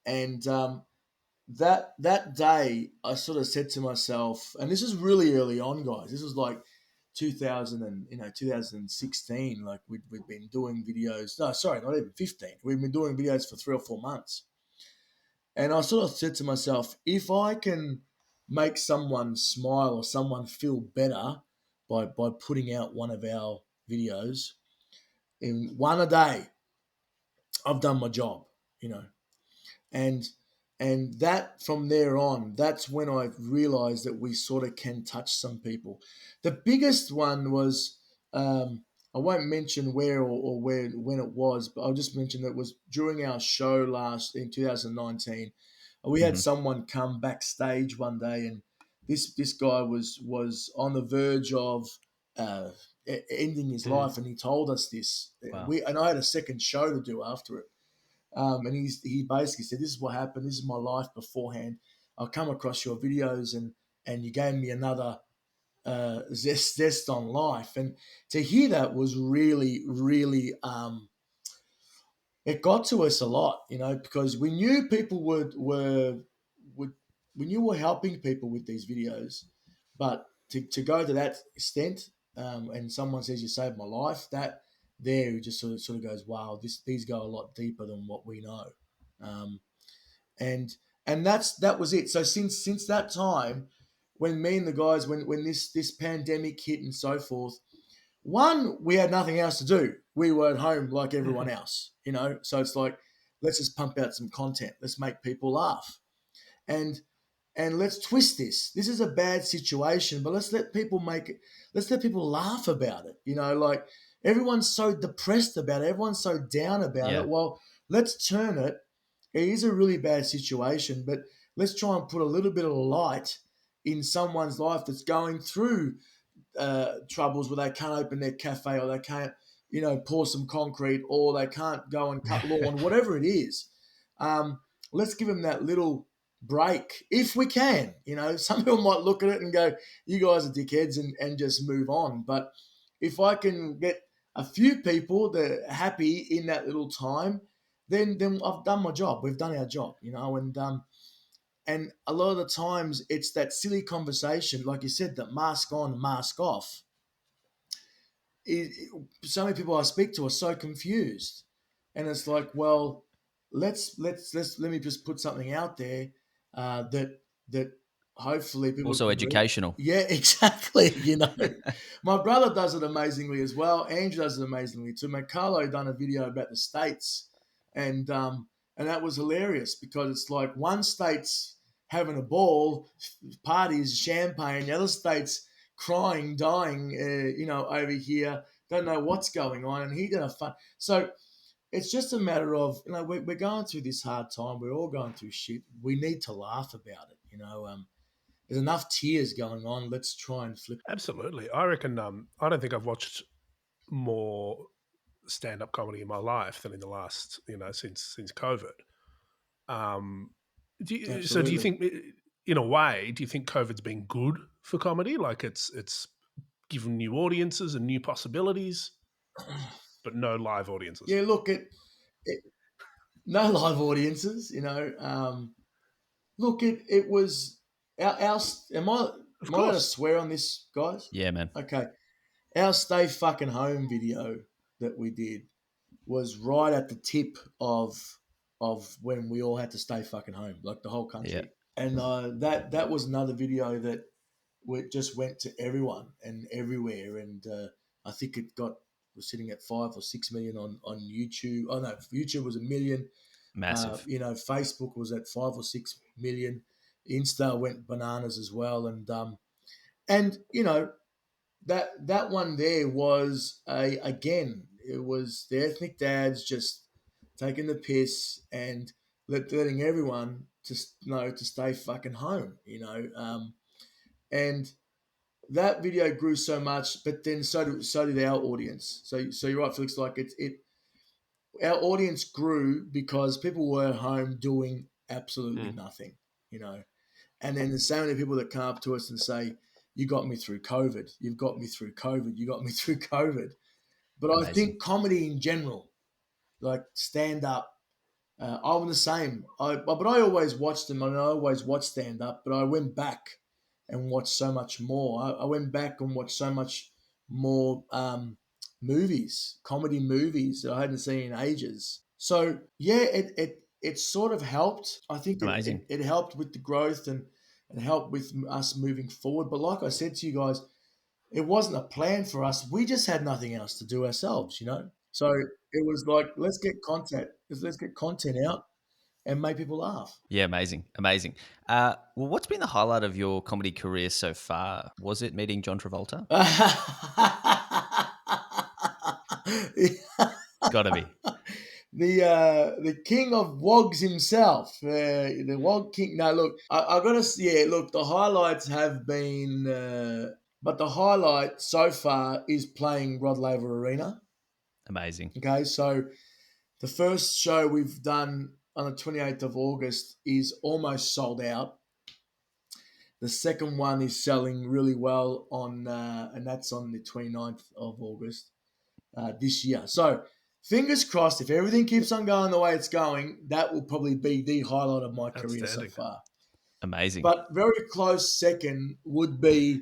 And that day, I sort of said to myself, and this is really early on, guys. This was like 2016. Like we'd been doing videos. No, sorry, not even 15. We've been doing videos for 3 or 4 months, and I sort of said to myself, if I can make someone smile or someone feel better by putting out one of our videos in one a day, I've done my job. You know, and that from there on, that's when I realized that we sort of can touch some people. The biggest one was, I won't mention where or where when it was, but I'll just mention that it was during our show last in 2019. We had Hmm. someone come backstage one day, and this guy was on the verge of uh, ending his Mm. life, and he told us this. Wow. We and I had a second show to do after it, and he basically said, "This is what happened. This is my life beforehand. I'll come across your videos, and you gave me another zest on life." And to hear that was really, really it got to us a lot, because we knew people would we knew we're helping people with these videos, but to go to that extent, and someone says you saved my life, that there just sort of goes, wow, these go a lot deeper than what we know, um, and that was it. So since that time, when me and the guys, when this pandemic hit and so forth, one, we had nothing else to do. We were at home like everyone else, So it's like, let's just pump out some content. Let's make people laugh, and let's twist this. This is a bad situation, but let's let people laugh about it. Like everyone's so depressed about it. Everyone's so down about Yeah. it. Well, let's turn it. It is a really bad situation, but let's try and put a little bit of light in someone's life that's going through troubles where they can't open their cafe, or they can't, pour some concrete, or they can't go and cut lawn, whatever it is. Let's give them that little break if we can. Some people might look at it and go, "You guys are dickheads," and just move on. But if I can get a few people that are happy in that little time, then I've done my job. We've done our job, and a lot of the times it's that silly conversation, like you said, that mask on, mask off. So many people I speak to are so confused, and it's like, well, let me just put something out there that hopefully people Also can read. educational. Yeah, exactly. My brother does it amazingly as well. Andrew does it amazingly too. Carlo done a video about the states, and that was hilarious because it's like one state's having a ball, parties, champagne, the other state's crying, dying, over here, don't know what's going on, and he did a fun. So it's just a matter of, we're going through this hard time. We're all going through shit. We need to laugh about it. There's enough tears going on. Let's try and flip. Absolutely. I reckon I don't think I've watched more stand-up comedy in my life than in the last, since COVID. So do you Absolutely. think, in a way, do you think COVID's been good for comedy? Like it's given new audiences and new possibilities, but no live audiences. Yeah, look, it no live audiences. Look, it was our. Of Am I allowed to course. swear on this, guys? Yeah, man. Okay, our stay fucking home video that we did was right at the tip of when we all had to stay fucking home, like the whole Yeah. country. And that was another video that just went to everyone and everywhere. And I think was sitting at 5 or 6 million on YouTube. Oh no, YouTube was 1 million. Massive. Facebook was at 5 or 6 million. Insta went bananas as well, and that one there was again, it was the ethnic dads just taking the piss and letting everyone to stay fucking home, and that video grew so much, but then so did our audience. So you're right, Felix. Like our audience grew because people were at home doing absolutely Mm. nothing, And then there's so many people that come up to us and say, "You got me through COVID. You've got me through COVID. You got me through COVID." But I Amazing. think comedy in general, like stand up, I'm the same. But I always watched them, and I always watched stand up. But I went back and watched so much more. I went back and watched so much more movies, comedy movies that I hadn't seen in ages. So yeah, it sort of helped. I think Amazing. it helped with the growth and helped with us moving forward. But like I said to you guys, it wasn't a plan for us. We just had nothing else to do ourselves. So it was like, let's get content out and make people laugh. Yeah, amazing. Amazing. Well, what's been the highlight of your comedy career so far? Was it meeting John Travolta? Gotta be. The king of wogs himself, the wog king. No, look, I gotta. Yeah, look, the highlights have been, but the highlight so far is playing Rod Laver Arena. Amazing. Okay, so the first show we've done on the 28th of August is almost sold out. The second one is selling really well and that's on the 29th of August this year. So fingers crossed, if everything keeps on going the way it's going, that will probably be the highlight of my career so Outstanding. far. Amazing. But very close second would be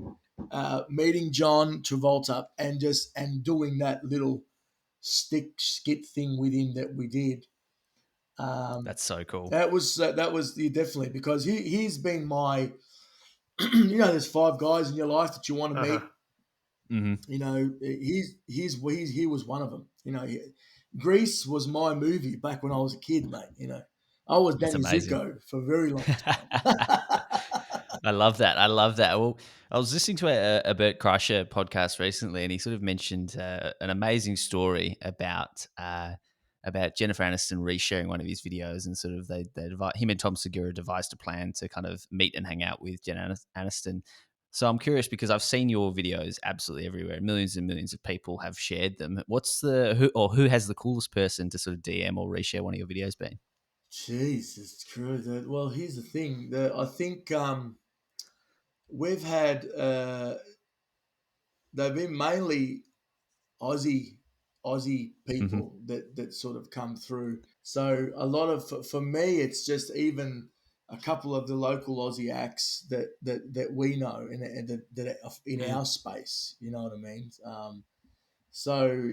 meeting John Travolta and doing that little skit thing with him that we did. That's so cool. That was definitely because he's been my there's 5 guys in your life that you want to Uh-huh. meet. Hmm. He was one of them. Grease was my movie back when I was a kid, mate. I was That's Danny amazing. Zuko for a very long time. I love that. I love that. Well, I was listening to a Bert Kreischer podcast recently, and he sort of mentioned an amazing story about Jennifer Aniston resharing one of his videos, and sort of him and Tom Segura devised a plan to kind of meet and hang out with Aniston. So I'm curious because I've seen your videos absolutely everywhere. Millions and millions of people have shared them. Who has the coolest person to sort of DM or reshare one of your videos been? Jesus Christ. Well, here's the thing. I think we've had, they've been mainly Aussie Aussie Hmm. people that sort of come through. So a lot of for me, it's just even a couple of the local Aussie acts that we know that are in Mm. our space. You know what I mean? So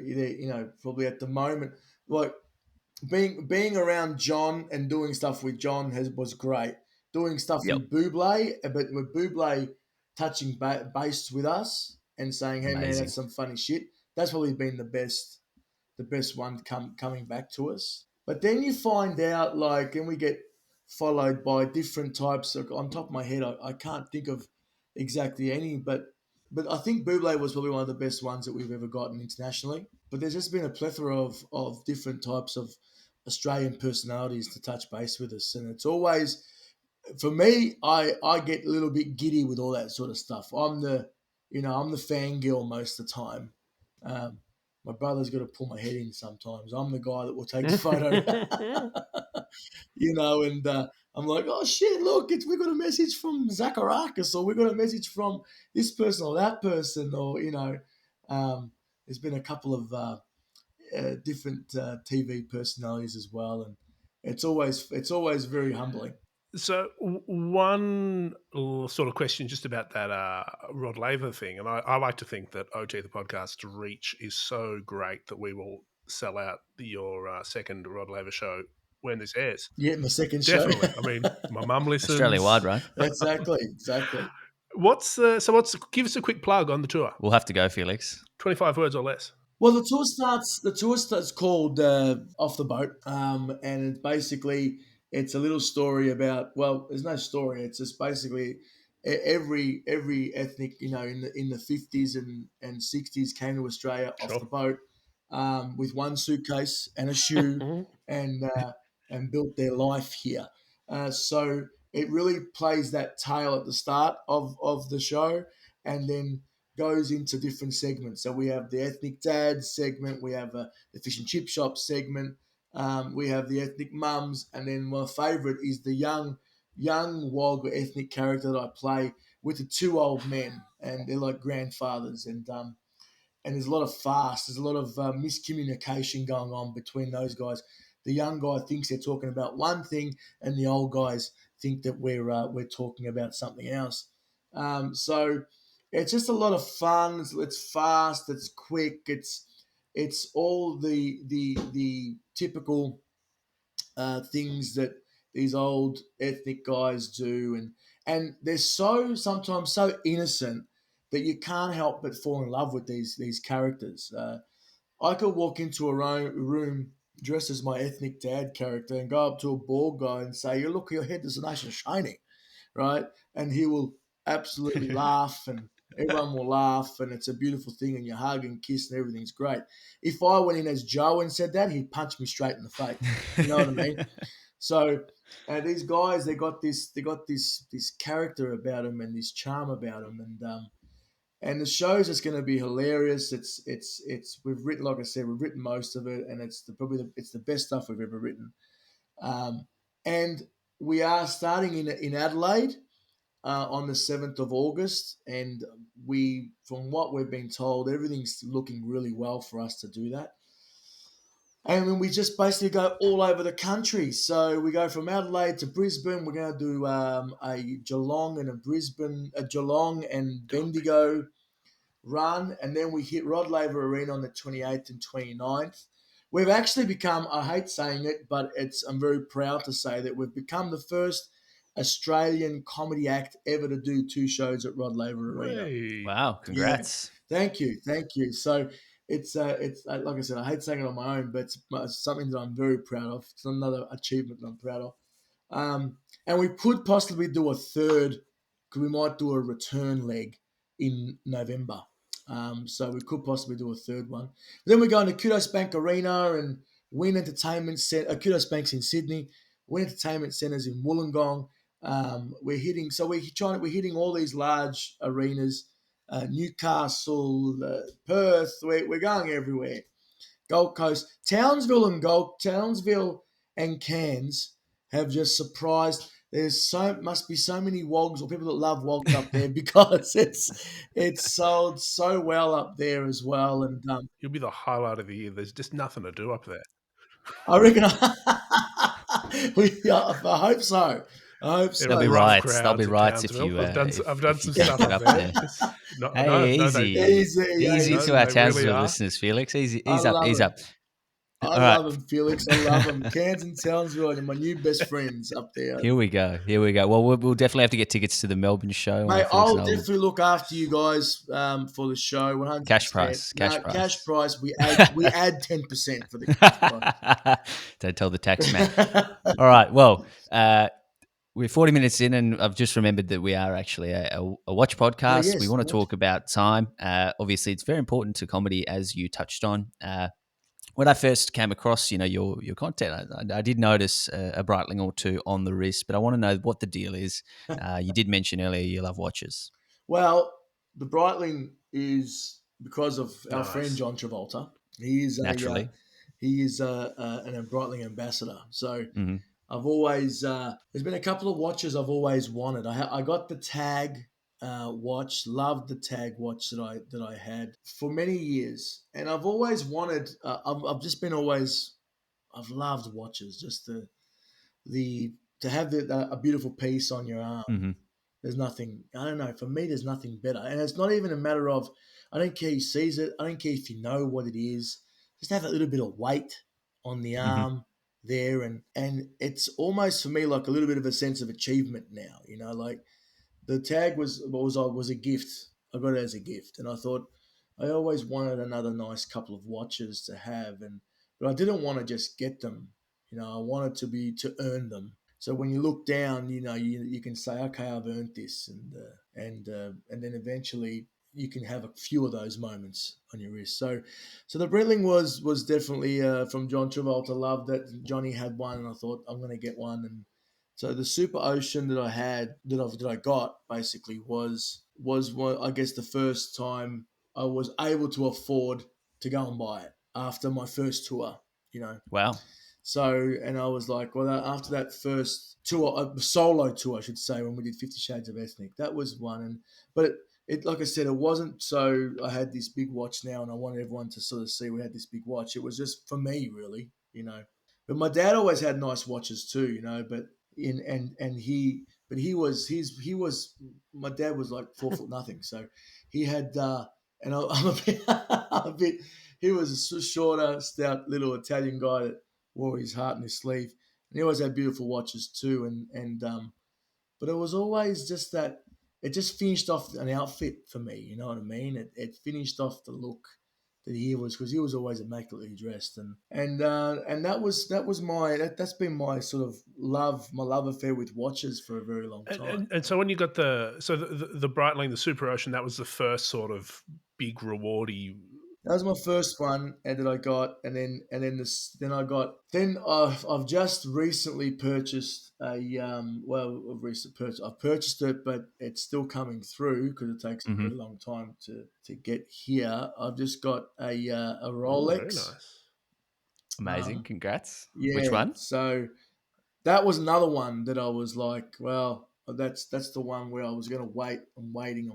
probably at the moment, like being around John and doing stuff with John was great. Doing stuff Yep. with Buble, but with Buble touching base with us and saying, "Hey man, Amazing. that's some funny shit." That's probably been the best one coming back to us. But then you find out like, and we get followed by different types. Of, on top of my head, I can't think of exactly any, but I think Buble was probably one of the best ones that we've ever gotten internationally. But there's just been a plethora of different types of Australian personalities to touch base with us, and it's always for me. I get a little bit giddy with all that sort of stuff. I'm the fangirl most of the time. Um, my brother's got to pull my head in sometimes. I'm the guy that will take the photo, and I'm like, oh shit, look, we got a message from Zacharakis, or we got a message from this person or that person, or there's been a couple of different TV personalities as well, and it's always very humbling. So one sort of question just about that Rod Laver thing, and I like to think that OT the podcast reach is so great that we will sell out your second Rod Laver show when this airs. Yeah, my second show. Definitely. I mean, my mum Australia wide, listens. right? Exactly. What's give us a quick plug on the tour? We'll have to go, Felix. 25 words or less. Well, the tour starts called Off the Boat, and it's a little story about. Well, there's no story. It's just basically every ethnic in the 50s and 60s came to Australia off Sure. the boat with one suitcase and a shoe and and built their life here. So it really plays that tale at the start of the show, and then goes into different segments. So we have the ethnic dad segment, we have the fish and chip shop segment, we have the ethnic mums, and then my favourite is the young Wog ethnic character that I play with the two old men, and they're like grandfathers, and there's a lot of fast, there's a lot of miscommunication going on between those guys. The young guy thinks they're talking about one thing, and the old guys think that we're talking about something else. So it's just a lot of fun. It's fast. It's quick. It's all the typical things that these old ethnic guys do, and they're sometimes so innocent that you can't help but fall in love with these characters. I could walk into a room dressed as my ethnic dad character and go up to a bald guy and say, "You look, your head is nice and shiny," right? And he will absolutely laugh, and everyone will laugh, and it's a beautiful thing, and you hug and kiss, and everything's great. If I went in as Joe and said that, he'd punch me straight in the face. You know what I mean? So these guys, they got this character about them and this charm about them, and the show's just going to be hilarious. It's we've written, like I said, we've written most of it, and it's the best stuff we've ever written. Um, and we are starting in Adelaide on the 7th of August, and from what we've been told, everything's looking really well for us to do that. And then we just basically go all over the country. So we go from Adelaide to Brisbane. We're going to do a Geelong and a Brisbane, a Geelong and Oh, Bendigo run, and then we hit Rod Laver Arena on the 28th and 29th. We've actually become, I hate saying it, but I'm very proud to say that we've become the first Australian comedy act ever to do two shows at Rod Laver Arena. way. Wow, Yeah, congrats. thank you. So it's like I said, I hate saying it on my own, but it's something that I'm very proud of. It's another achievement that I'm proud of. And we could possibly do a third because we might do a return leg in November. So we could possibly do a third one. Then we're going to Kudos Bank Arena and Win Entertainment Centre. Kudos Bank's in Sydney. Win Entertainment Centre's in Wollongong. We're hitting all these large arenas. Newcastle, Perth. We're going everywhere. Gold Coast, Townsville and Cairns have just surprised. Must be so many wogs or people that love wogs up there because it's sold so well up there as well. And You'll be the highlight of the year. There's just nothing to do up there. I reckon I hope so. I hope so. There'll be Rough riots. crowds There'll be in riots if Townsville. you I've done if some you can't stuff get up up there. there. No, Hey, no, easy, Easy to our they really Townsville are. listeners, Felix. Easy, I ease up, love ease it. up. I All right, love them, Felix. I love them. Cairns and Townsville are my new best friends up there. here we go. Well, we'll definitely have to get tickets to the Melbourne show. Mate, Felix I'll and I will. definitely look after you guys for the show. 100%. Cash price. Cash price. We add 10% for the cash Don't tell the tax man. price. All right. Well, we're 40 minutes in, and I've just remembered that we are actually a watch podcast. yes, we want to watch. talk about time. Obviously, it's very important to comedy, as you touched on. When I first came across, your content, I did notice a Breitling or two on the wrist, but I want to know what the deal is. You did mention earlier you love watches. Well, the Breitling is because of our Nice. friend John Travolta. He is Naturally. an Breitling ambassador. So Mm-hmm. I've always there's been a couple of watches I've always wanted. I got the Tag watch, loved the Tag watch that I had for many years, and I've always wanted. I've loved watches. Just the to have a beautiful piece on your arm. Mm-hmm. There's nothing. I don't know. For me, there's nothing better, and it's not even a matter of. I don't care who sees it. I don't care if you know what it is. Just have a little bit of weight on the Mm-hmm. arm there, and it's almost for me like a little bit of a sense of achievement now. Like the Tag was a gift. I got it as a gift, and I thought I always wanted another nice couple of watches to have, but I didn't want to just get them. I wanted to earn them. So when you look down, you can say, okay, I've earned this, and then eventually you can have a few of those moments on your wrist. So the Breitling was definitely from John Travolta. Loved that Johnny had one, and I thought I'm going to get one. And so the Super Ocean that I had that I got basically was I guess the first time I was able to afford to go and buy it after my first tour. Wow. So, and I was like, well, after that first tour, a solo tour, I should say, when we did 50 Shades of Ethnic, that was one. But it, like I said, it wasn't so I had this big watch now and I wanted everyone to sort of see we had this big watch. It was just for me, really. But my dad always had nice watches too, but my dad was like 4 foot nothing. So he had, and I'm a bit, he was a shorter, stout little Italian guy that wore his heart in his sleeve. And he always had beautiful watches too. But it was always just that it just finished off an outfit for me. You know what I mean? It finished off the look that he was, because he was always immaculately dressed, and that's been my sort of my love affair with watches for a very long time. And so when you got the Breitling, the Super Ocean, that was the first sort of big rewardy. That was my first one, and that I got, then I've just recently purchased I've purchased it, but it's still coming through because it takes a very long time to get here. I've just got a Rolex. Very nice. Amazing. Congrats. Yeah. Which one? So that was another one that I was like, well, that's the one where I was going to wait. I'm waiting.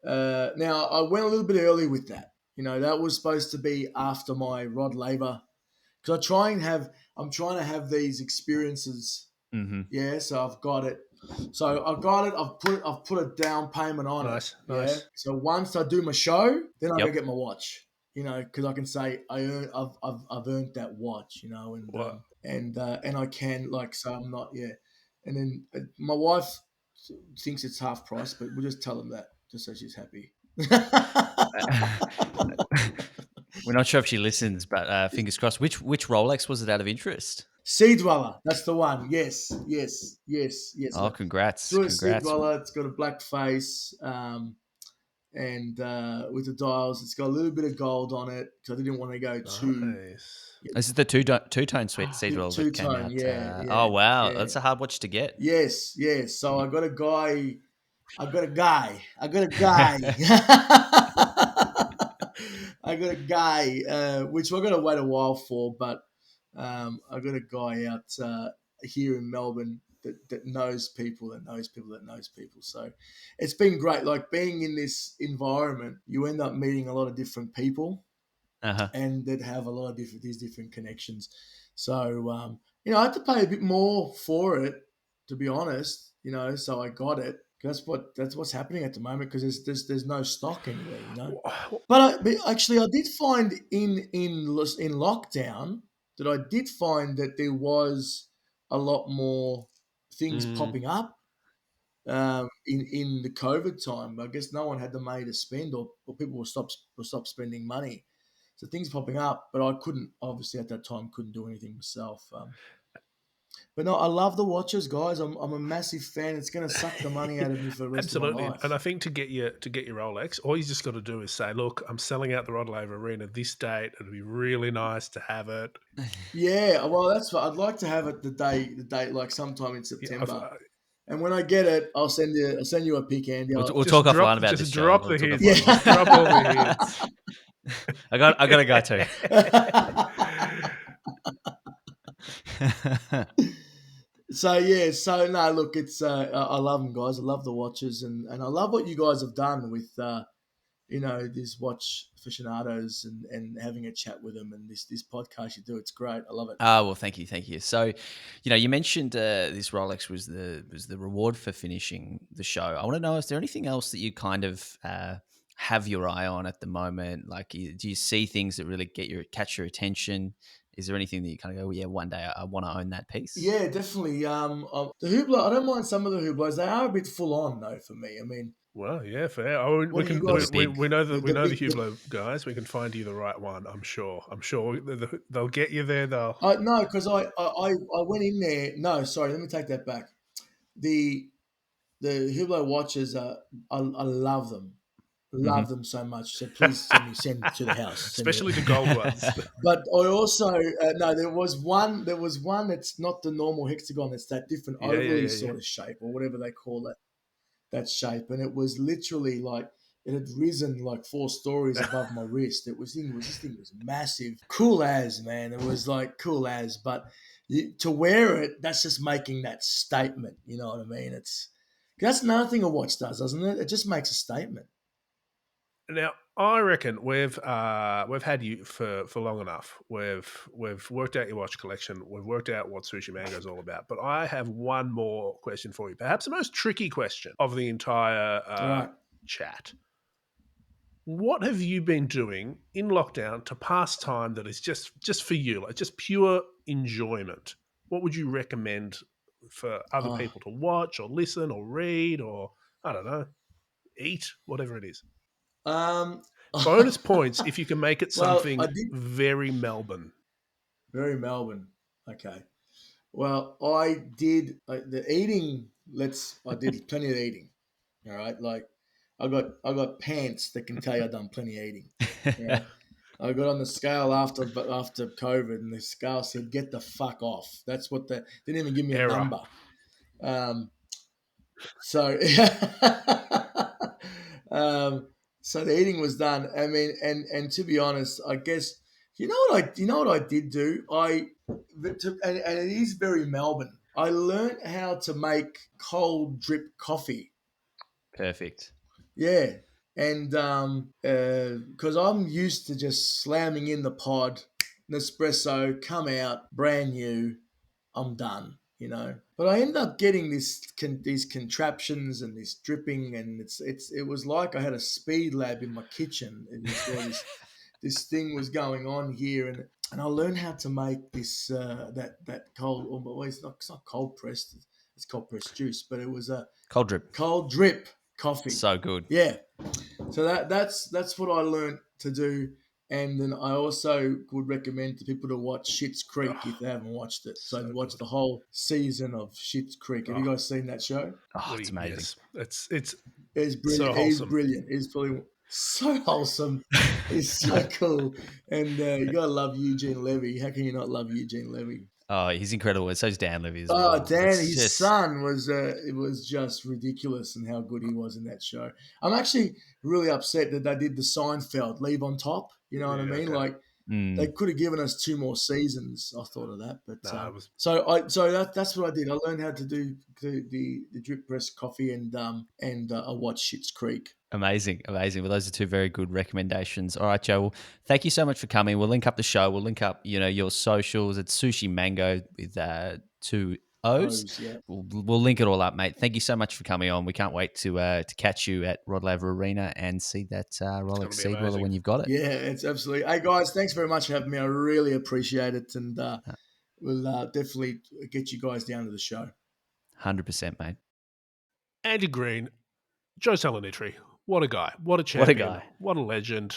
Now I went a little bit early with that. That was supposed to be after my Rod Laver, because I'm trying to have these experiences. Mm-hmm. Yeah, so I've got it. I've put a down payment on it. Nice. Yeah. So once I do my show, then I Yep. go get my watch. Because I can say I've earned that watch. And I can, so I'm not. Yeah. And then my wife thinks it's half price, but we'll just tell them that just so she's happy. We're not sure if she listens, but fingers crossed. Which Rolex was it, out of interest? Sea Dweller. That's the one. Yes. Oh, congrats. Through a Sea Congrats. Dweller. It's got a black face. And with the dials, it's got a little bit of gold on it because I didn't want to go too Nice. This is the two-tone sweet sea dweller that came two-tone. out. Yeah, Oh, wow. yeah. That's a hard watch to get. Yes. So I got a guy. I got a guy. I got a guy, which we're going to wait a while for, but I got a guy out here in Melbourne that knows people, that knows people, that knows people. So it's been great. Like being in this environment, you end up meeting a lot of different people Uh-huh. and that have a lot of these different connections. So, I had to pay a bit more for it, to be honest, so I got it. That's what's happening at the moment because there's no stock anywhere. But actually, I did find in lockdown that I did find that there was a lot more things Mm. popping up in the COVID time. I guess no one had the money to spend, or people will stop spending money. So things popping up, but I couldn't obviously at that time couldn't do anything myself. But no, I love the watches, guys. I'm a massive fan. It's going to suck the money out of me for the rest of my Absolutely. life. And I think to get your Rolex, all you just got to do is say, "Look, I'm selling out the Rod Laver Arena this date. It'd be really nice to have it." Yeah, well, that's what I'd like to have it the date like sometime in Yeah, September. And when I get it, I'll send you a pic, Andy. We'll talk offline about this, just Joe. drop We'll the talk hits. offline. Just drop all the hits. I got a guy too. So no, look, it's I love them, guys. I love the watches, and I love what you guys have done with these watch aficionados and having a chat with them, and this podcast you do. It's great. I love it. Well, thank you. So, you mentioned this Rolex was the reward for finishing the show. I want to know, is there anything else that you kind of have your eye on at the moment? Like, do you see things that really catch your attention? Is there anything that you kind of go, yeah, one day I want to own that piece? Yeah, definitely. The Hublot, I don't mind some of the Hublots. They are a bit full on though for me. I mean, well, yeah, fair. Oh, what do you guys? big? we know that we know the big, Hublot guys. We can find you the right one. I'm sure. They'll get you there. They'll. No, because I went in there. No, sorry, let me take that back. The Hublot watches, I love them. Love them so much. So please send to the house. Especially the gold ones. But I also no. There was one that's not the normal hexagon. It's that different ovally sort of shape or whatever they call it. That shape, and it was literally like it had risen like 4 stories above my wrist. This thing was massive, cool as man. It was like cool as, but to wear it, that's just making that statement. You know what I mean? That's another thing a watch does, doesn't it? It just makes a statement. Now, I reckon we've had you for long enough. We've worked out your watch collection. We've worked out what Sooshi Mango is all about. But I have one more question for you. Perhaps the most tricky question of the entire chat. What have you been doing in lockdown to pass time that is just for you, like just pure enjoyment? What would you recommend for other people to watch or listen or read or, I don't know, eat, whatever it is? Bonus points if you can make it something very Melbourne. Very Melbourne. Okay. Well, I did the eating. I did plenty of eating. All right, like I got pants that can tell you I've done plenty of eating. Right? I got on the scale after COVID, and the scale said, "Get the fuck off." That's what didn't even give me a number. So, so the eating was done. I mean, and to be honest, I guess you know what I did do. And it is very Melbourne. I learned how to make cold drip coffee. Perfect. Yeah, and because I'm used to just slamming in the pod, Nespresso, come out brand new, I'm done. But I ended up getting these contraptions and this dripping, and it was like I had a speed lab in my kitchen, and this thing was going on here, and I learned how to make this that cold. Well, it's not cold pressed. It's cold pressed juice, but it was a Cold drip coffee. So good. Yeah. So that's what I learned to do. And then I also would recommend to people to watch Schitt's Creek if they haven't watched it. So so watch good. the whole season of Schitt's Creek. Have you Oh. guys seen that show? Oh, it's amazing. Yes, it's It's so brilliant. He's wholesome. brilliant. He's probably so wholesome. He's so cool. And you gotta love Eugene Levy. How can you not love Eugene Levy? Oh, he's incredible. And so's Dan Levy as Oh, well. Dan, It's his just son was it was just ridiculous and how good he was in that show. I'm actually really upset that they did the Seinfeld leave on top. You know what I Yeah, mean? okay. Like they could have given us 2 more seasons. I thought of that, but No, it was so that's what I did. I learned how to do the drip press coffee and I watched Schitt's Creek. amazing. Well, those are 2 very good recommendations. All right, Joe. Well, thank you so much for coming. We'll link up the show. We'll link up, your socials. It's Sushi Mango with 2 O's. O's, yeah. We'll link it all up, mate. Thank you so much for coming on. We can't wait to catch you at Rod Laver Arena and see that Rolex be Seed Weller amazing. when you've got it. Yeah, it's absolutely. Hey guys, thanks very much for having me. I really appreciate it, and we'll definitely get you guys down to the show. 100%, mate. Andy Green, Joe Salanitri. What a guy! What a What champion! a guy. What a legend!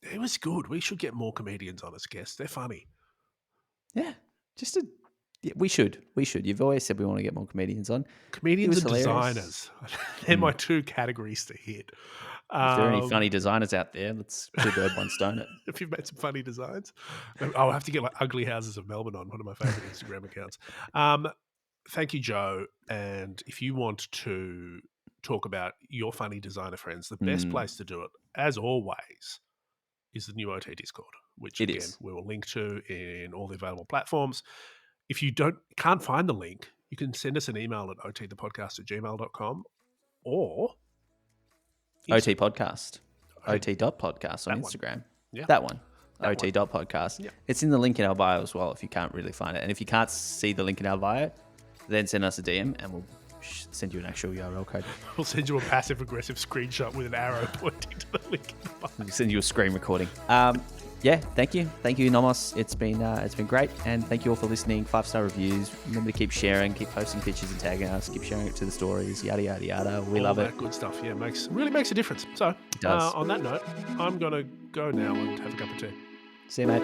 It was good. We should get more comedians on as guests. They're funny. Yeah. We should. You've always said we want to get more comedians on. Comedians was and hilarious. designers. They're my 2 categories to hit. If there are any funny designers out there, let's 2 bird, 1 stone it. If you've made some funny designs, I'll have to get like Ugly Houses of Melbourne on, one of my favorite Instagram accounts. Thank you, Joe. And if you want to talk about your funny designer friends, the best place to do it, as always, is the new OT Discord, which It again is. we will link to in all the available platforms. If you can't find the link, you can send us an email at otthepodcast@gmail.com or OT Podcast. Okay. OT.podcast on That one. Instagram. Yeah. That one. That OT.podcast. Yeah. It's in the link in our bio as well if you can't really find it. And if you can't see the link in our bio, then send us a DM and we'll send you an actual URL code. We'll send you a passive-aggressive screenshot with an arrow pointing to the link. We'll send you a screen recording. Yeah, thank you, Nomos. It's been great, and thank you all for listening. 5-star reviews. Remember to keep sharing, keep posting pictures and tagging us, keep sharing it to the stories. Yada yada yada. We love All it. that good stuff. Yeah, really makes a difference. So, does. on that note, I'm gonna go now and have a cup of tea. See you, mate.